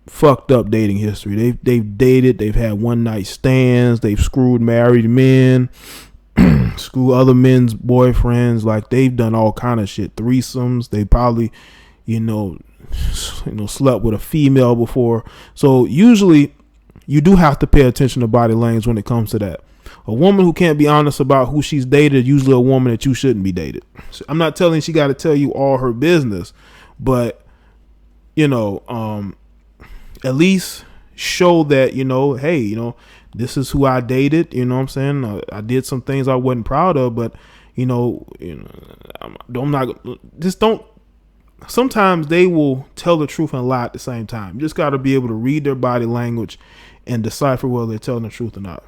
fucked up dating history. They've dated, they've had one night stands, they've screwed married men, screwed other men's boyfriends. Like they've done all kind of shit, threesomes. They probably, slept with a female before. So usually you do have to pay attention to body language when it comes to that. A woman who can't be honest about who she's dated, usually a woman that you shouldn't be dated. So I'm not telling she got to tell you all her business, but at least show that, hey, this is who I dated. You know what I'm saying? I did some things I wasn't proud of, but I'm not. Just don't. Sometimes they will tell the truth and lie at the same time. You just got to be able to read their body language and decipher whether they're telling the truth or not.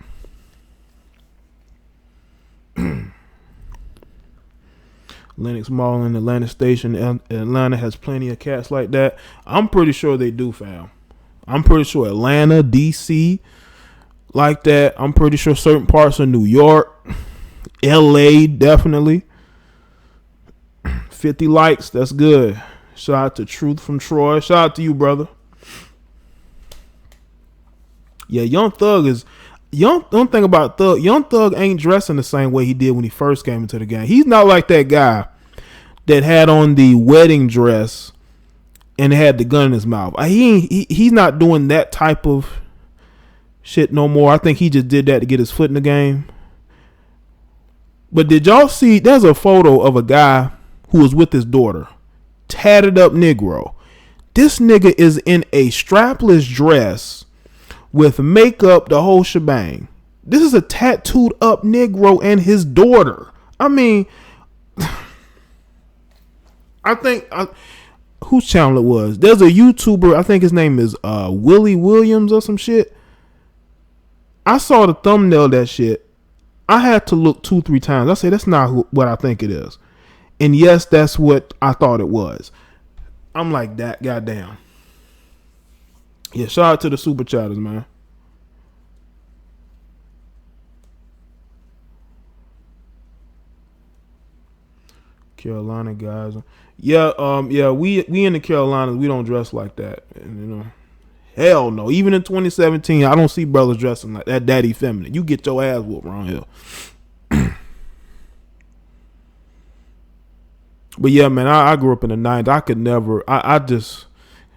Lenox Mall and Atlanta Station in Atlanta has plenty of cats like that. I'm pretty sure they do, fam. I'm pretty sure Atlanta, DC, like that. I'm pretty sure certain parts of New York, LA, definitely. 50 likes, that's good. Shout out to Truth from Troy. Shout out to you, brother. Yeah, Young Thug is Young. Don't think about Thug. Young Thug ain't dressing the same way he did when he first came into the game. He's not like that guy that had on the wedding dress and had the gun in his mouth. He's not doing that type of shit no more. I think he just did that to get his foot in the game. But did y'all see? There's a photo of a guy who was with his daughter, tatted up Negro. This nigga is in a strapless dress with makeup, the whole shebang. This is a tattooed up Negro and his daughter. I mean, whose channel it was? There's a YouTuber, I think his name is Willie Williams or some shit. I saw the thumbnail of that shit. I had to look 2-3 times. I said, that's not what I think it is. And yes, that's what I thought it was. I'm like, that, goddamn. Yeah, shout out to the super chatters, man. Carolina guys. Yeah, we in the Carolinas, we don't dress like that. And, you know, hell no. Even in 2017, I don't see brothers dressing like that. Daddy feminine. You get your ass whooped around here. But yeah, man, I grew up in the 90s. I just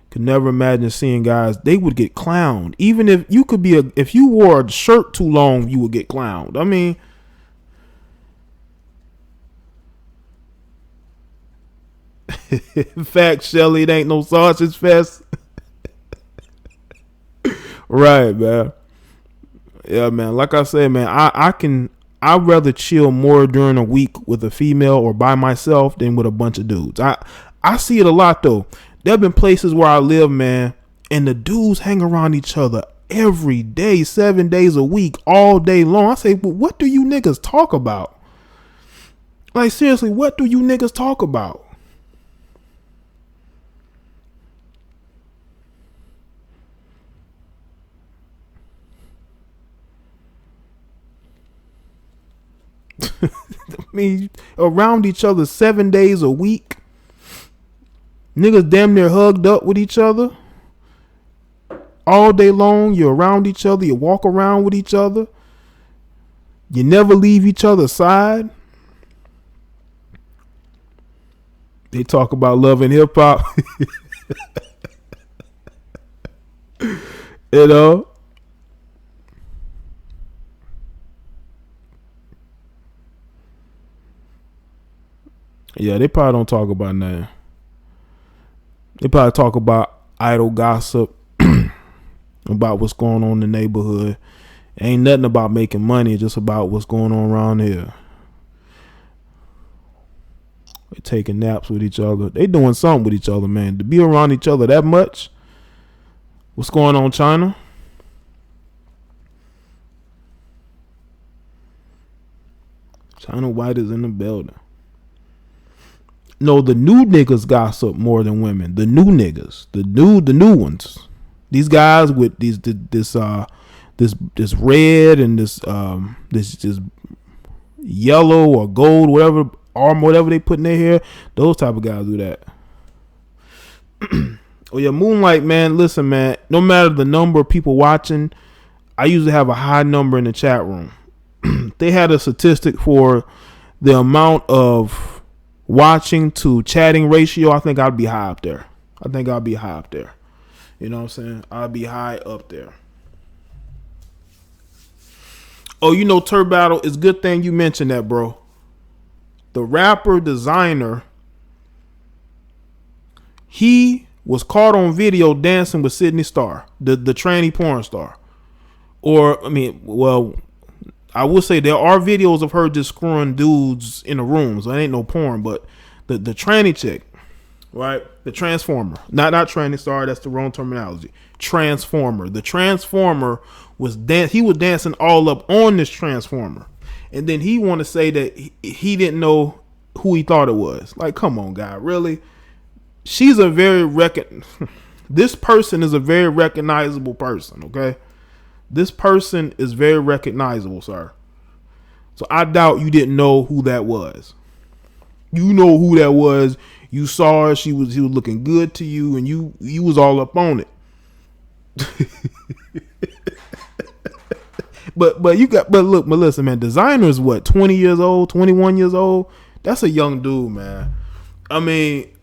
could never imagine seeing guys. They would get clowned. Even if you could if you wore a shirt too long, you would get clowned. I mean, in fact, Shelly, it ain't no sausage fest. Right, man. Yeah, man. Like I said, man, I'd rather chill more during a week with a female or by myself than with a bunch of dudes. I see it a lot though. There have been places where I live, man, and the dudes hang around each other every day, 7 days a week, all day long. I say, well, what do you niggas talk about? Like, seriously, what do you niggas talk about? I mean, around each other 7 days a week. Niggas damn near hugged up with each other. All day long, you're around each other. You walk around with each other. You never leave each other's side. They talk about love and hip hop. You know? Yeah, they probably don't talk about nothing. They probably talk about idle gossip, about what's going on in the neighborhood. Ain't nothing about making money, just about what's going on around here. They taking naps with each other. They doing something with each other, man. To be around each other that much. What's going on, China? China White is in the building. No, the new niggas gossip more than women. The new niggas, the new ones. These guys with this red and this yellow or gold, whatever arm, whatever they put in their hair. Those type of guys do that. Oh yeah, Moonlight, man. Listen, man. No matter the number of people watching, I usually have a high number in the chat room. They had a statistic for the amount of watching to chatting ratio. I think I'd be high up there. You know what I'm saying? I'd be high up there. Oh, you know, Tur Battle, it's a good thing you mentioned that, bro. The rapper designer, he was caught on video dancing with Sydney Star, the tranny porn star. Or, I mean, well, I will say there are videos of her just screwing dudes in the rooms. So it ain't no porn, but the tranny chick, right? The transformer, not tranny. Sorry, that's the wrong terminology. Transformer. The transformer was he was dancing all up on this transformer, and then he want to say that he didn't know who he thought it was. Like, come on, guy, really? She's a very This person is a very recognizable person. Okay. This person is very recognizable, sir. So I doubt you didn't know who that was. You know who that was. You saw her. He was looking good to you, and you was all up on it. but look, but listen, man. Designer's what, 20 years old, 21 years old. That's a young dude, man. I mean,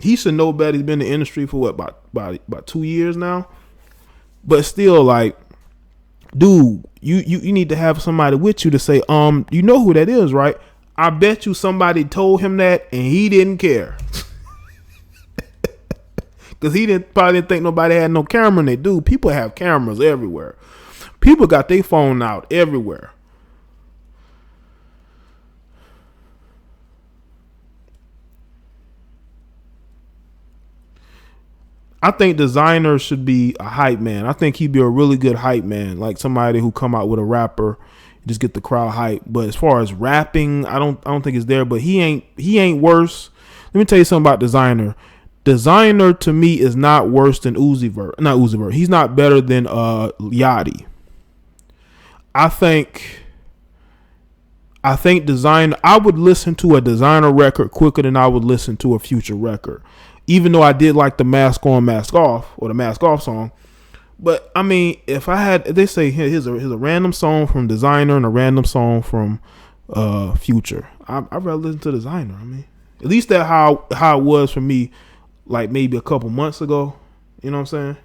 he should know better. He's been in the industry for what, about 2 years now. But still, like, dude, you need to have somebody with you to say, you know who that is, right? I bet you somebody told him that and he didn't care. Cause he probably didn't think nobody had no camera in there. Dude, people have cameras everywhere. People got their phone out everywhere. I think Designer should be a hype man. I think he'd be a really good hype man, like somebody who come out with a rapper, just get the crowd hype. But as far as rapping, I don't think it's there. But he ain't worse. Let me tell you something about Designer. Designer to me is not worse than Uzi Vert. Not Uzi Vert. He's not better than Yachty. I think Designer. I would listen to a Designer record quicker than I would listen to a Future record. Even though I did like the Mask On, Mask Off, or the Mask Off song. But, I mean, if they say, here's a random song from Designer and a random song from Future. I'd rather listen to Designer. I mean, at least that's how it was for me, like maybe a couple months ago. You know what I'm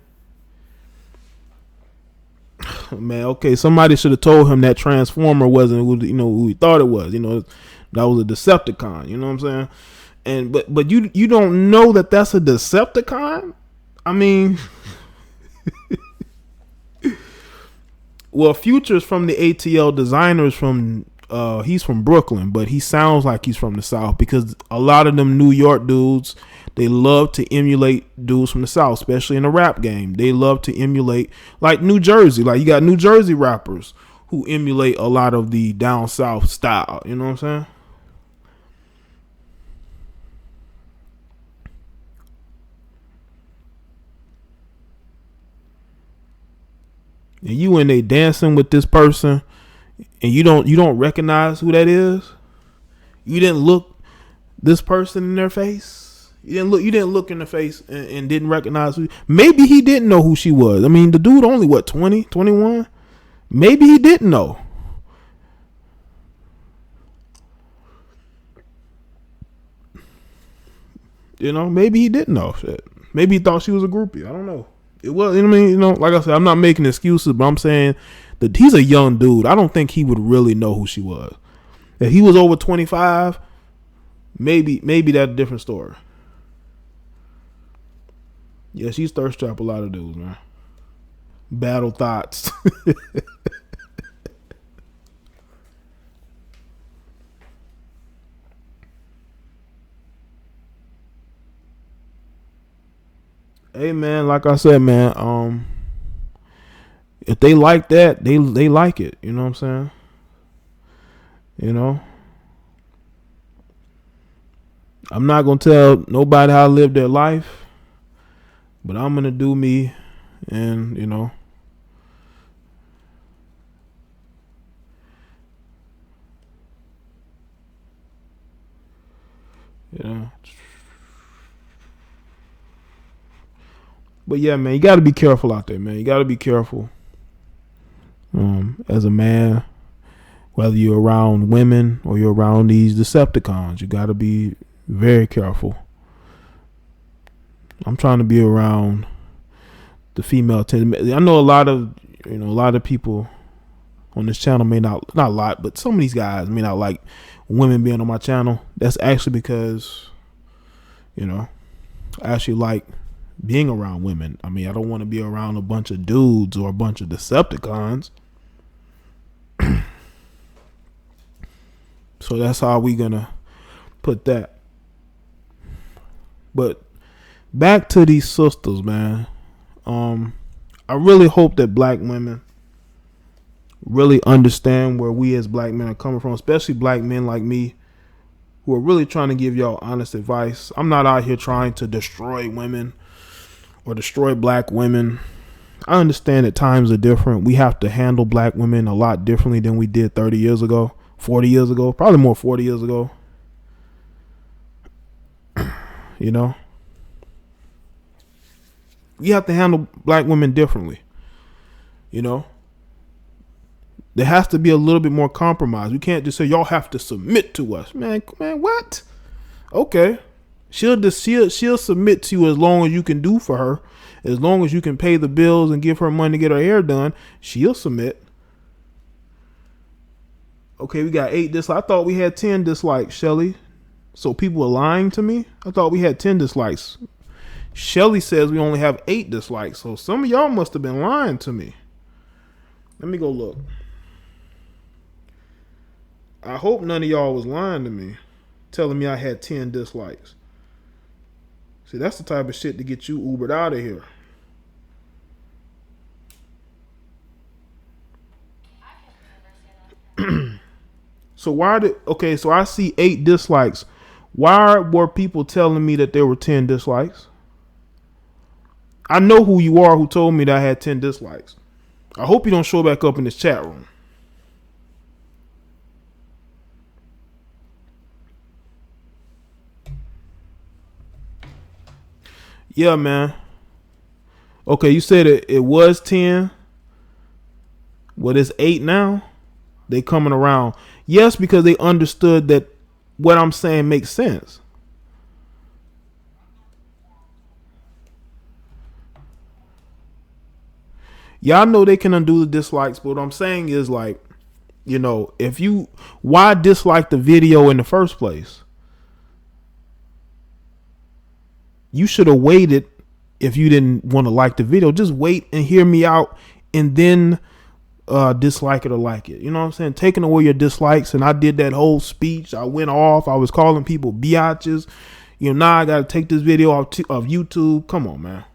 saying? Man, okay, somebody should have told him that Transformer wasn't who he thought it was. That was a Decepticon. You know what I'm saying? And but you don't know that that's a Decepticon? I mean, well, Future's from the ATL. Designer's from he's from Brooklyn, but he sounds like he's from the South because a lot of them New York dudes, they love to emulate dudes from the South, especially in the rap game. They love to emulate, like New Jersey. Like, you got New Jersey rappers who emulate a lot of the down South style. You know what I'm saying? And you in there dancing with this person, and you don't recognize who that is. You didn't look this person in their face. You didn't look in the face and didn't recognize who. Maybe he didn't know who she was. I mean, the dude only what, 20, 21? Maybe he didn't know. Maybe he didn't know. Shit. Maybe he thought she was a groupie. I don't know. It was, like I said, I'm not making excuses, but I'm saying that he's a young dude. I don't think he would really know who she was. If he was over 25, maybe that's a different story. Yeah, she's thirst trap a lot of dudes, man. Battle thoughts. Hey, man, like I said, man, if they like that, they like it. You know what I'm saying? I'm not gonna tell nobody how to live their life, but I'm gonna do me, and yeah. But yeah, man, you got to be careful out there, man. You got to be careful. As a man, whether you're around women or you're around these Decepticons, you got to be very careful. I'm trying to be around the female. I know a lot of people on this channel may not a lot, but some of these guys may not like women being on my channel. That's actually because, I actually like being around women. I mean, I don't want to be around a bunch of dudes or a bunch of Decepticons. So that's how we gonna put that. But back to these sisters, man. I really hope that black women really understand where we as black men are coming from, especially black men like me, who are really trying to give y'all honest advice. I'm not out here trying to destroy women or destroy black women. I understand that times are different. We have to handle black women a lot differently than we did 30 years ago, 40 years ago, probably more 40 years ago. We have to handle black women differently. There has to be a little bit more compromise. We can't just say y'all have to submit to us, man. What? Okay, she'll submit to you as long as you can do for her, as long as you can pay the bills and give her money to get her hair done. She'll submit. Okay, we got 8 dislikes. I thought we had 10 dislikes, Shelly. So people are lying to me. I thought we had 10 dislikes. Shelly says we only have 8 dislikes. So some of y'all must have been lying to me. Let me go look. I hope none of y'all was lying to me, telling me I had 10 dislikes. See, that's the type of shit to get you Ubered out of here. So so I see 8 dislikes. Why were people telling me that there were 10 dislikes? I know who you are who told me that I had 10 dislikes. I hope you don't show back up in this chat room. Yeah, man. Okay, you said it was 10. Well, it's 8 now. They coming around. Yes, because they understood that what I'm saying makes sense. Y'all know they can undo the dislikes, but what I'm saying is like, if you why dislike the video in the first place? You should have waited. If you didn't want to like the video, just wait and hear me out and then dislike it or like it. You know what I'm saying? Taking away your dislikes. And I did that whole speech. I went off. I was calling people biatches. Now I got to take this video off of YouTube. Come on, man.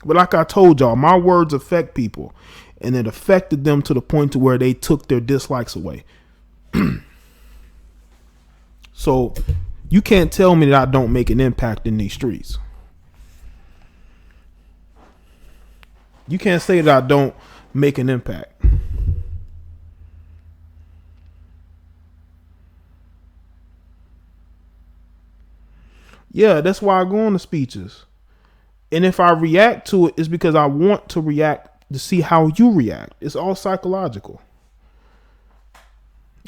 But like I told y'all, my words affect people. And it affected them to the point to where they took their dislikes away. So you can't tell me that I don't make an impact in these streets. You can't say that I don't make an impact. Yeah, that's why I go on the speeches. And if I react to it, it's because I want to react to see how you react. It's all psychological.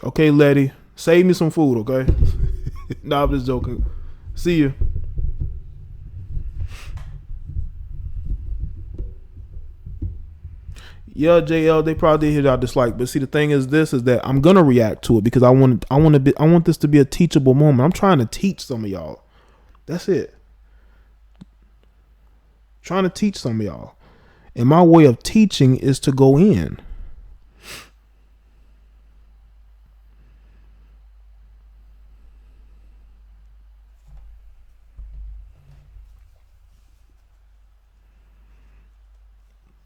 Okay, Letty, save me some food, okay? Nah, I'm just joking. See you. Yeah, JL, they probably hit out dislike, but see, the thing is, this is that I'm gonna react to it because I want this to be a teachable moment. I'm trying to teach some of y'all. That's it. Trying to teach some of y'all, and my way of teaching is to go in.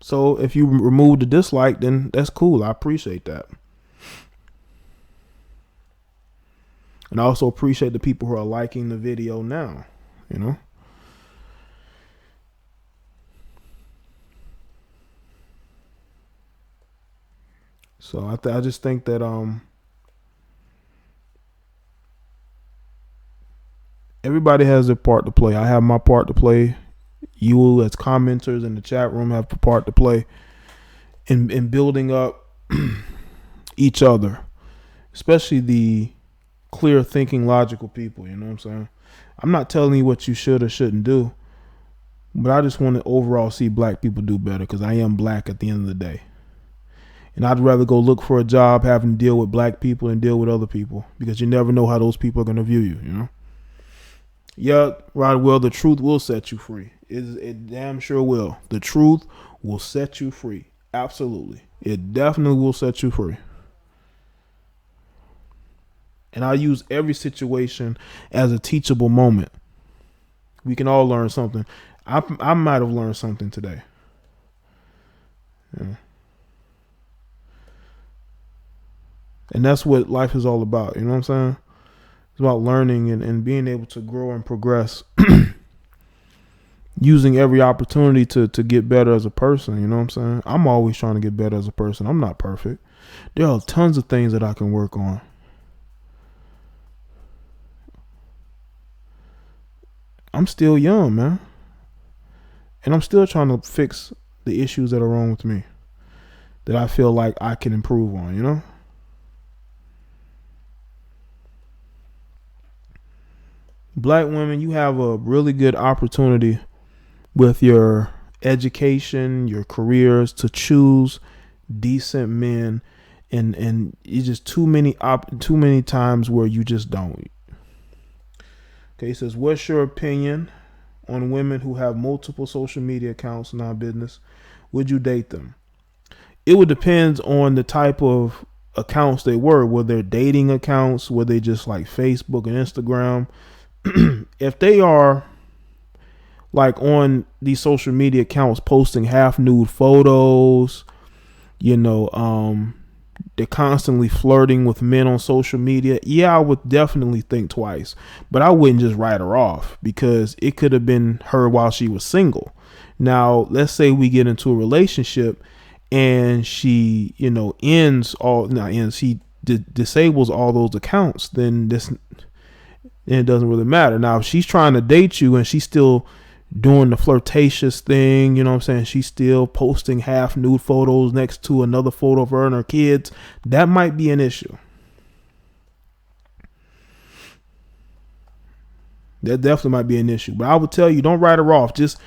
So if you remove the dislike, then that's cool. I appreciate that. And I also appreciate the people who are liking the video now, So I just think that everybody has their part to play. I have my part to play. You as commenters in the chat room have a part to play in building up each other, especially the clear thinking, logical people. You know what I'm saying? I'm not telling you what you should or shouldn't do, but I just want to overall see black people do better because I am black at the end of the day. And I'd rather go look for a job having to deal with black people than deal with other people because you never know how those people are going to view you, Yeah, Rodwell, the truth will set you free. It damn sure will. The truth will set you free. Absolutely. It definitely will set you free. And I use every situation as a teachable moment. We can all learn something. I might have learned something today. Yeah. And that's what life is all about. You know what I'm saying? It's about learning and being able to grow and progress. Using every opportunity to get better as a person. You know what I'm saying? I'm always trying to get better as a person. I'm not perfect. There are tons of things that I can work on. I'm still young, man. And I'm still trying to fix the issues that are wrong with me. that I feel like I can improve on, you know? Black women, you have a really good opportunity with your education, your careers, to choose decent men, and it's just too many times where you just don't. Okay, he says, what's your opinion on women who have multiple social media accounts in our business? Would you date them? It would depend on the type of accounts they were they dating accounts, were they just like Facebook and Instagram? If they are like on these social media accounts posting half nude photos, you know, they're constantly flirting with men on social media, yeah, I would definitely think twice. But I wouldn't just write her off, because it could have been her while she was single. Now, let's say we get into a relationship and she, you know, disables all those accounts, then it doesn't really matter. Now, if she's trying to date you and she's still doing the flirtatious thing, you know what I'm saying, she's still posting half nude photos next to another photo of her and her kids, that might be an issue. That definitely might be an issue. But I would tell you, don't write her off. Just,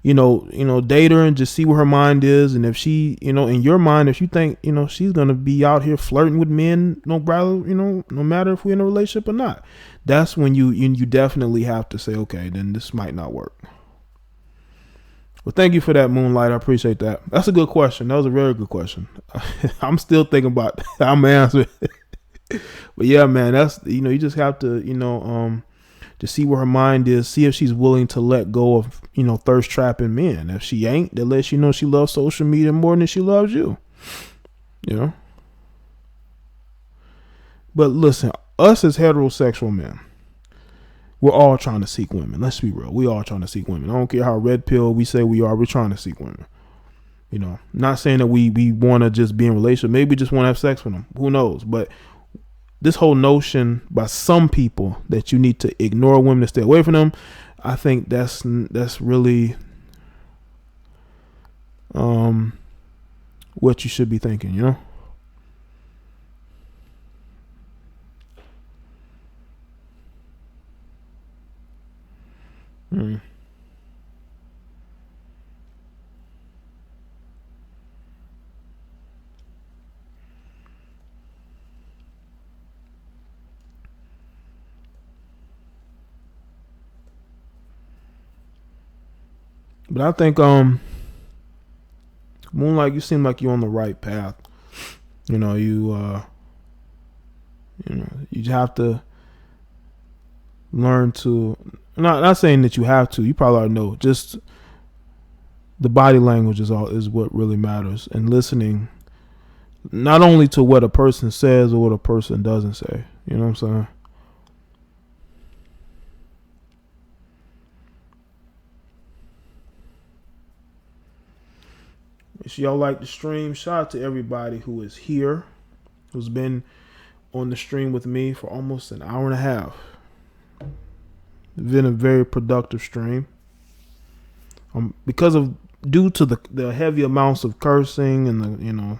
date her and just see where her mind is. And if she, in your mind, if you think, she's going to be out here flirting with men, no matter if we're in a relationship or not, that's when you definitely have to say, okay, then this might not work. Well, thank you for that, Moonlight. I appreciate that. That's a good question. That was a very good question. I'm still thinking about how I'm answering. But yeah, man, that's, you just have to, to see where her mind is, see if she's willing to let go of, thirst trapping men. If she ain't, that lets you know she loves social media more than she loves you. But listen, us as heterosexual men, we're all trying to seek women. Let's be real. We all trying to seek women. I don't care how red pill we say we are. We're trying to seek women. Not saying that we want to just be in a relationship. Maybe we just want to have sex with them. Who knows? But this whole notion by some people that you need to ignore women to stay away from them, I think that's really what you should be thinking, But I think Moonlight, you seem like you're on the right path. You have to learn to, not saying that you have to, you probably already know, just the body language is what really matters, and listening not only to what a person says or what a person doesn't say. You know what I'm saying? If y'all like the stream, shout out to everybody who is here, who's been on the stream with me for almost an hour and a half. It's been a very productive stream. Due to the heavy amounts of cursing and the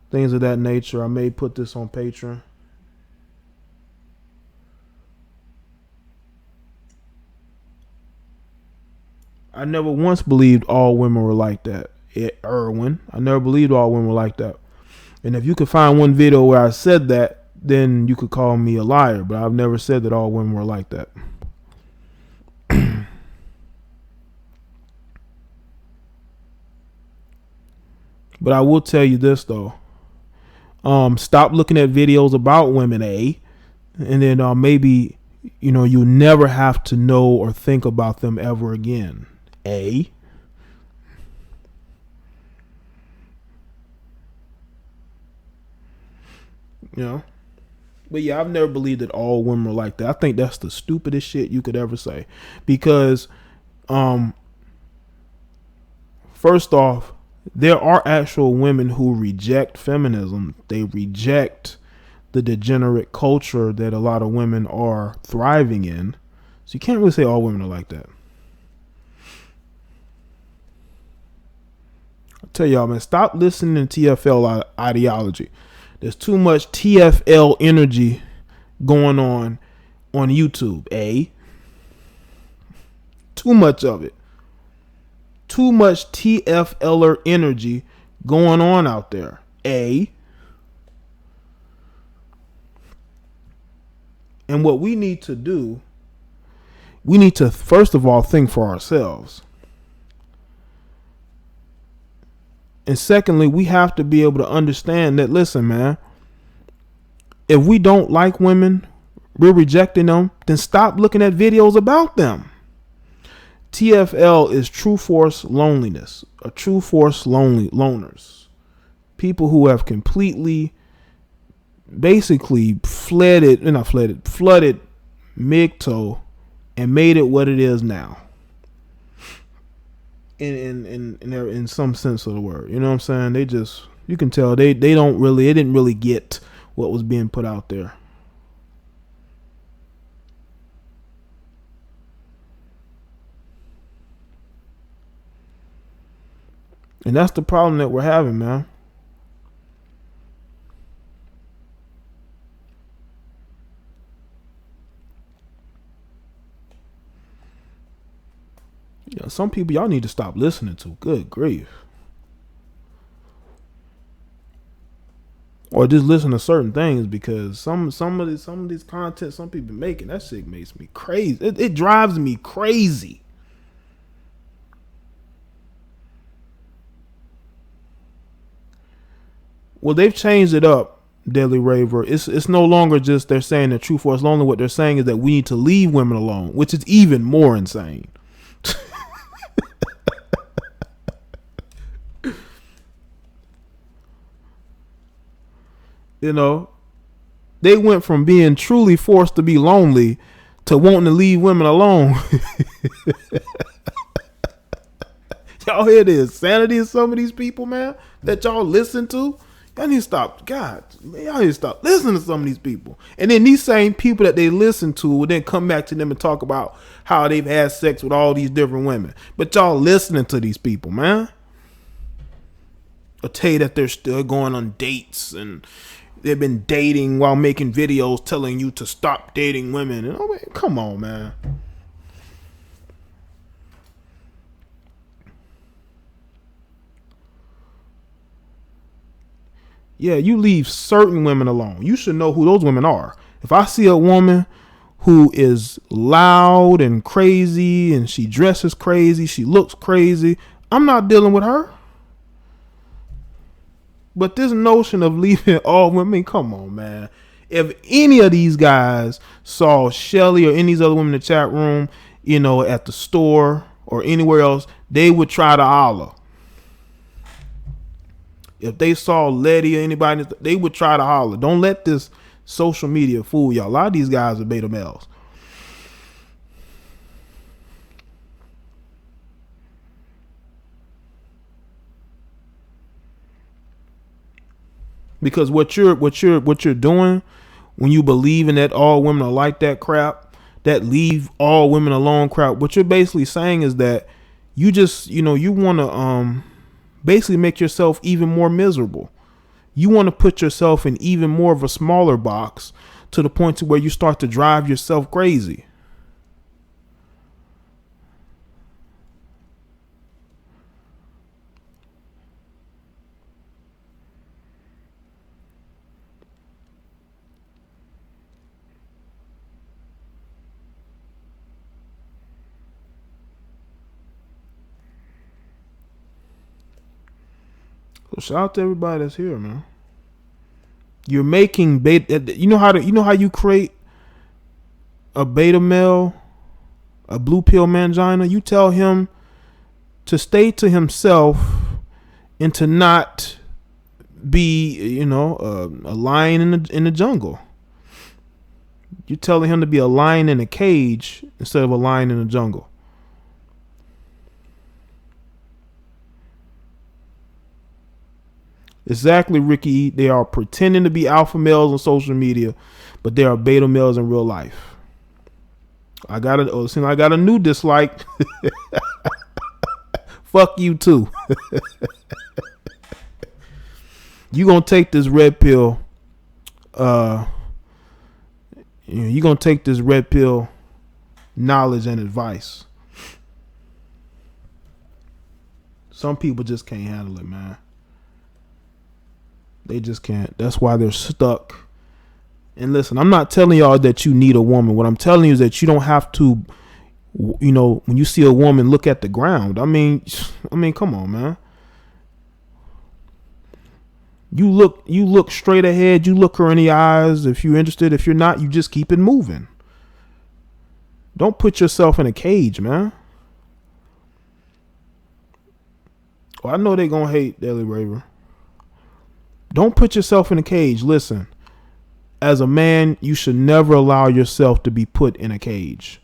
things of that nature, I may put this on Patreon. I never once believed all women were like that. Erwin, I never believed all women were like that. And if you could find one video where I said that, then you could call me a liar. But I've never said that all women were like that. But I will tell you this though. Stop looking at videos about women, and then maybe you never have to know or think about them ever again. But yeah, I've never believed that all women were like that. I think that's the stupidest shit you could ever say, because first off, there are actual women who reject feminism. They reject the degenerate culture that a lot of women are thriving in. So you can't really say all women are like that. I tell y'all, man, stop listening to TFL ideology. There's too much TFL energy going on YouTube. Too much of it. Too much TFLer energy going on out there. And what we need to do, we need to first of all think for ourselves. And secondly, we have to be able to understand that, listen, man, if we don't like women, we're rejecting them, then stop looking at videos about them. TFL is true force loneliness, a true force loners. People who have completely, basically flooded MGTOW and made it what it is now. In some sense of the word, you know what I'm saying? They just, you can tell they didn't really get what was being put out there. And that's the problem that we're having, man. Yeah, some people y'all need to stop listening to. Good grief. Or just listen to certain things, because some of these content some people making, that shit makes me crazy. It drives me crazy. Well, they've changed it up, Deadly Raver. It's no longer just they're saying the true force lonely. What they're saying is that we need to leave women alone, which is even more insane. You know, they went from being truly forced to be lonely to wanting to leave women alone. Y'all hear the insanity of some of these people, man, that y'all listen to? Y'all need to stop. God, man, y'all need to stop listening to some of these people. And then these same people that they listen to will then come back to them and talk about how they've had sex with all these different women. But y'all listening to these people, man. I'll tell you that they're still going on dates and they've been dating while making videos telling you to stop dating women. And, oh, man, come on, man. Yeah, you leave certain women alone. You should know who those women are. If I see a woman who is loud and crazy and she dresses crazy, she looks crazy, I'm not dealing with her. But this notion of leaving all women, come on, man. If any of these guys saw Shelly or any of these other women in the chat room, you know, at the store or anywhere else, they would try to holler. If they saw Letty or anybody, they would try to holler. Don't let this social media fool y'all. A lot of these guys are beta males. Because what you're doing when you believe in that all women are like that crap, that leave all women alone crap, what you're basically saying is that you just, you know, you want to basically make yourself even more miserable. You want to put yourself in even more of a smaller box to the point to where you start to drive yourself crazy. So shout out to everybody that's here, man. You're making beta. You know how you create a beta male, a blue pill mangina. You tell him to stay to himself and to not be, you know, a lion in the jungle. You're telling him to be a lion in a cage instead of a lion in the jungle. Exactly, Ricky. They are pretending to be alpha males on social media, but they are beta males in real life. I got a new dislike. Fuck you too. You gonna take this red pill. You gonna take this red pill knowledge and advice. Some people just can't handle it, man. They just can't. That's why they're stuck. And listen, I'm not telling y'all that you need a woman. What I'm telling you is that you don't have to, when you see a woman, look at the ground. I mean, come on, man. You look straight ahead. You look her in the eyes. If you're interested, if you're not, you just keep it moving. Don't put yourself in a cage, man. Oh, I know they're going to hate Daily Raver. Don't put yourself in a cage. Listen, as a man, you should never allow yourself to be put in a cage.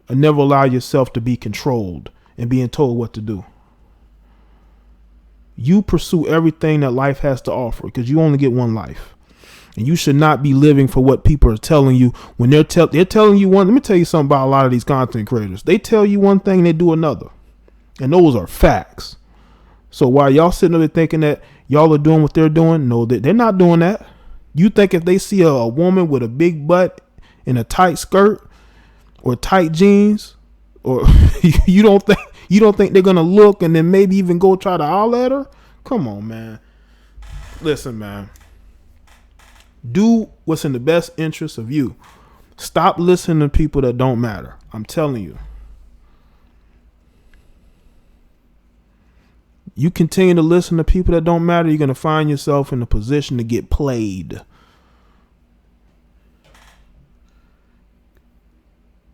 And never allow yourself to be controlled and being told what to do. You pursue everything that life has to offer because you only get one life. And you should not be living for what people are telling you when they're telling you one. Let me tell you something about a lot of these content creators. They tell you one thing, they do another. And those are facts. So while y'all sitting there thinking that y'all are doing what they're doing, no, they're not doing that. You think if they see a woman with a big butt in a tight skirt or tight jeans, or you don't think they're gonna look and then maybe even go try to holler at her? Come on, man. Listen, man. Do what's in the best interest of you. Stop listening to people that don't matter. I'm telling you. You continue to listen to people that don't matter, you're going to find yourself in a position to get played.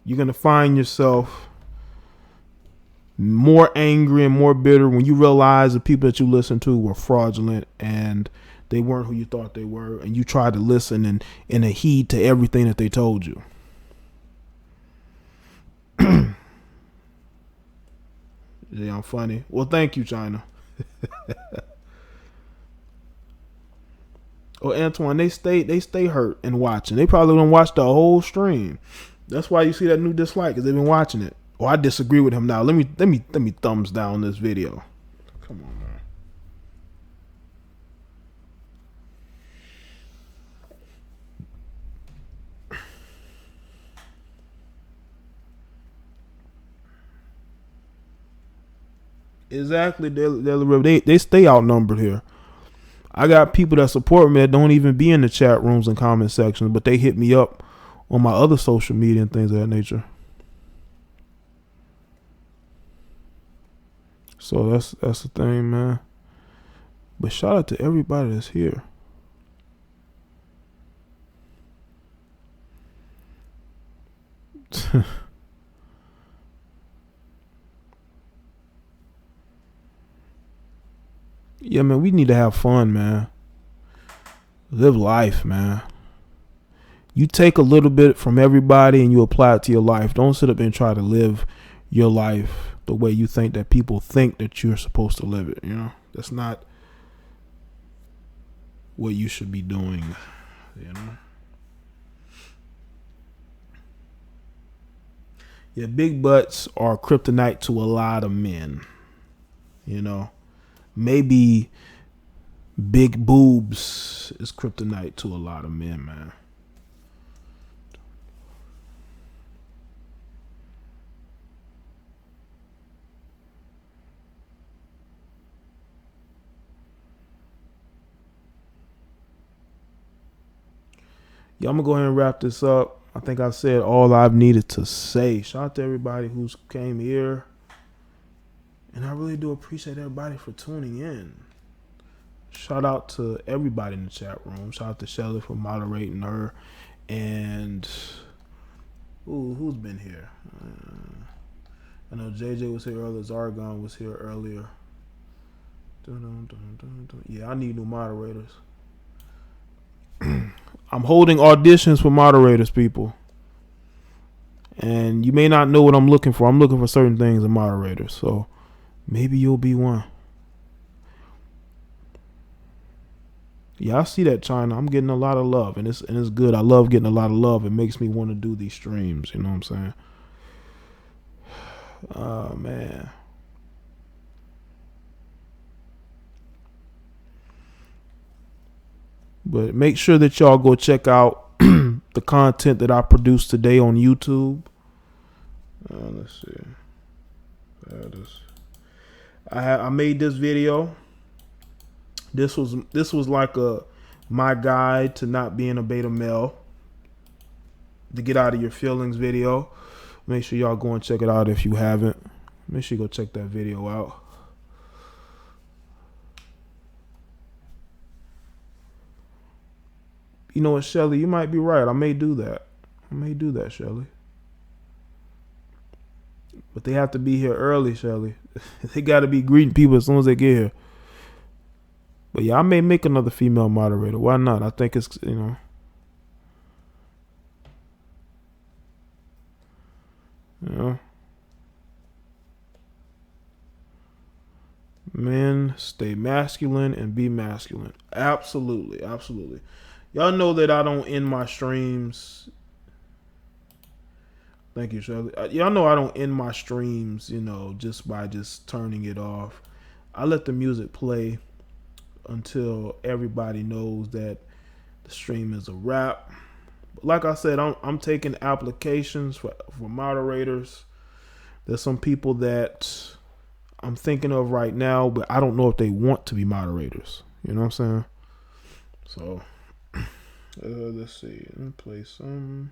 You're going to find yourself more angry and more bitter when you realize the people that you listened to were fraudulent and they weren't who you thought they were, and you tried to listen and heed to everything that they told you. Yeah, I'm funny. Well, thank you, China. Oh, Antoine, they stay hurt and watching. They probably don't watch the whole stream. That's why you see that new dislike, because they've been watching it. Oh, I disagree with him now. Let me thumbs down this video. Come on, man. Exactly. They stay outnumbered here. I got people that support me that don't even be in the chat rooms and comment sections, but they hit me up on my other social media and things of that nature. So that's the thing, man. But shout out to everybody that's here. Yeah, man, we need to have fun, man. Live life, man. You take a little bit from everybody and you apply it to your life. Don't sit up and try to live your life the way you think that people think that you're supposed to live it. That's not what you should be doing. Yeah, big butts are kryptonite to a lot of men. Maybe big boobs is kryptonite to a lot of men, man. Yeah, I'm going to go ahead and wrap this up. I think I've said all I've needed to say. Shout out to everybody who's came here. And I really do appreciate everybody for tuning in. Shout out to everybody in the chat room. Shout out to Shelly for moderating her. And who's been here? I know JJ was here earlier. Zargon was here earlier. Yeah, I need new moderators. I'm holding auditions for moderators, people. And you may not know what I'm looking for. I'm looking for certain things in moderators. So maybe you'll be one. Yeah, I see that, China. I'm getting a lot of love, and it's good. I love getting a lot of love. It makes me want to do these streams. You know what I'm saying? Oh, man. But make sure that y'all go check out the content that I produced today on YouTube. Let's see. I made this video. This was like my guide to not being a beta male, to get out of your feelings video. Make sure y'all go and check it out if you haven't. Make sure you go check that video out. You know what, Shelly, you might be right. I may do that, Shelly. But they have to be here early, Shelly. They got to be greeting people as soon as they get here. But yeah, I may make another female moderator. Why not? I think it's, Men, stay masculine and be masculine. Absolutely, absolutely. Y'all know that I don't end my streams. Thank you, Shirley. Y'all know I don't end my streams, just by just turning it off. I let the music play until everybody knows that the stream is a wrap. But like I said, I'm taking applications for moderators. There's some people that I'm thinking of right now, but I don't know if they want to be moderators. You know what I'm saying? So, let's see. Let me play some.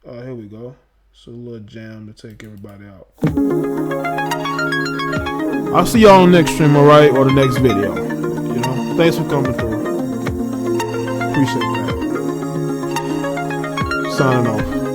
Oh, here we go. It's a little jam to take everybody out. I'll see y'all on the next stream, alright? Or the next video. Thanks for coming through. Appreciate that. Signing off.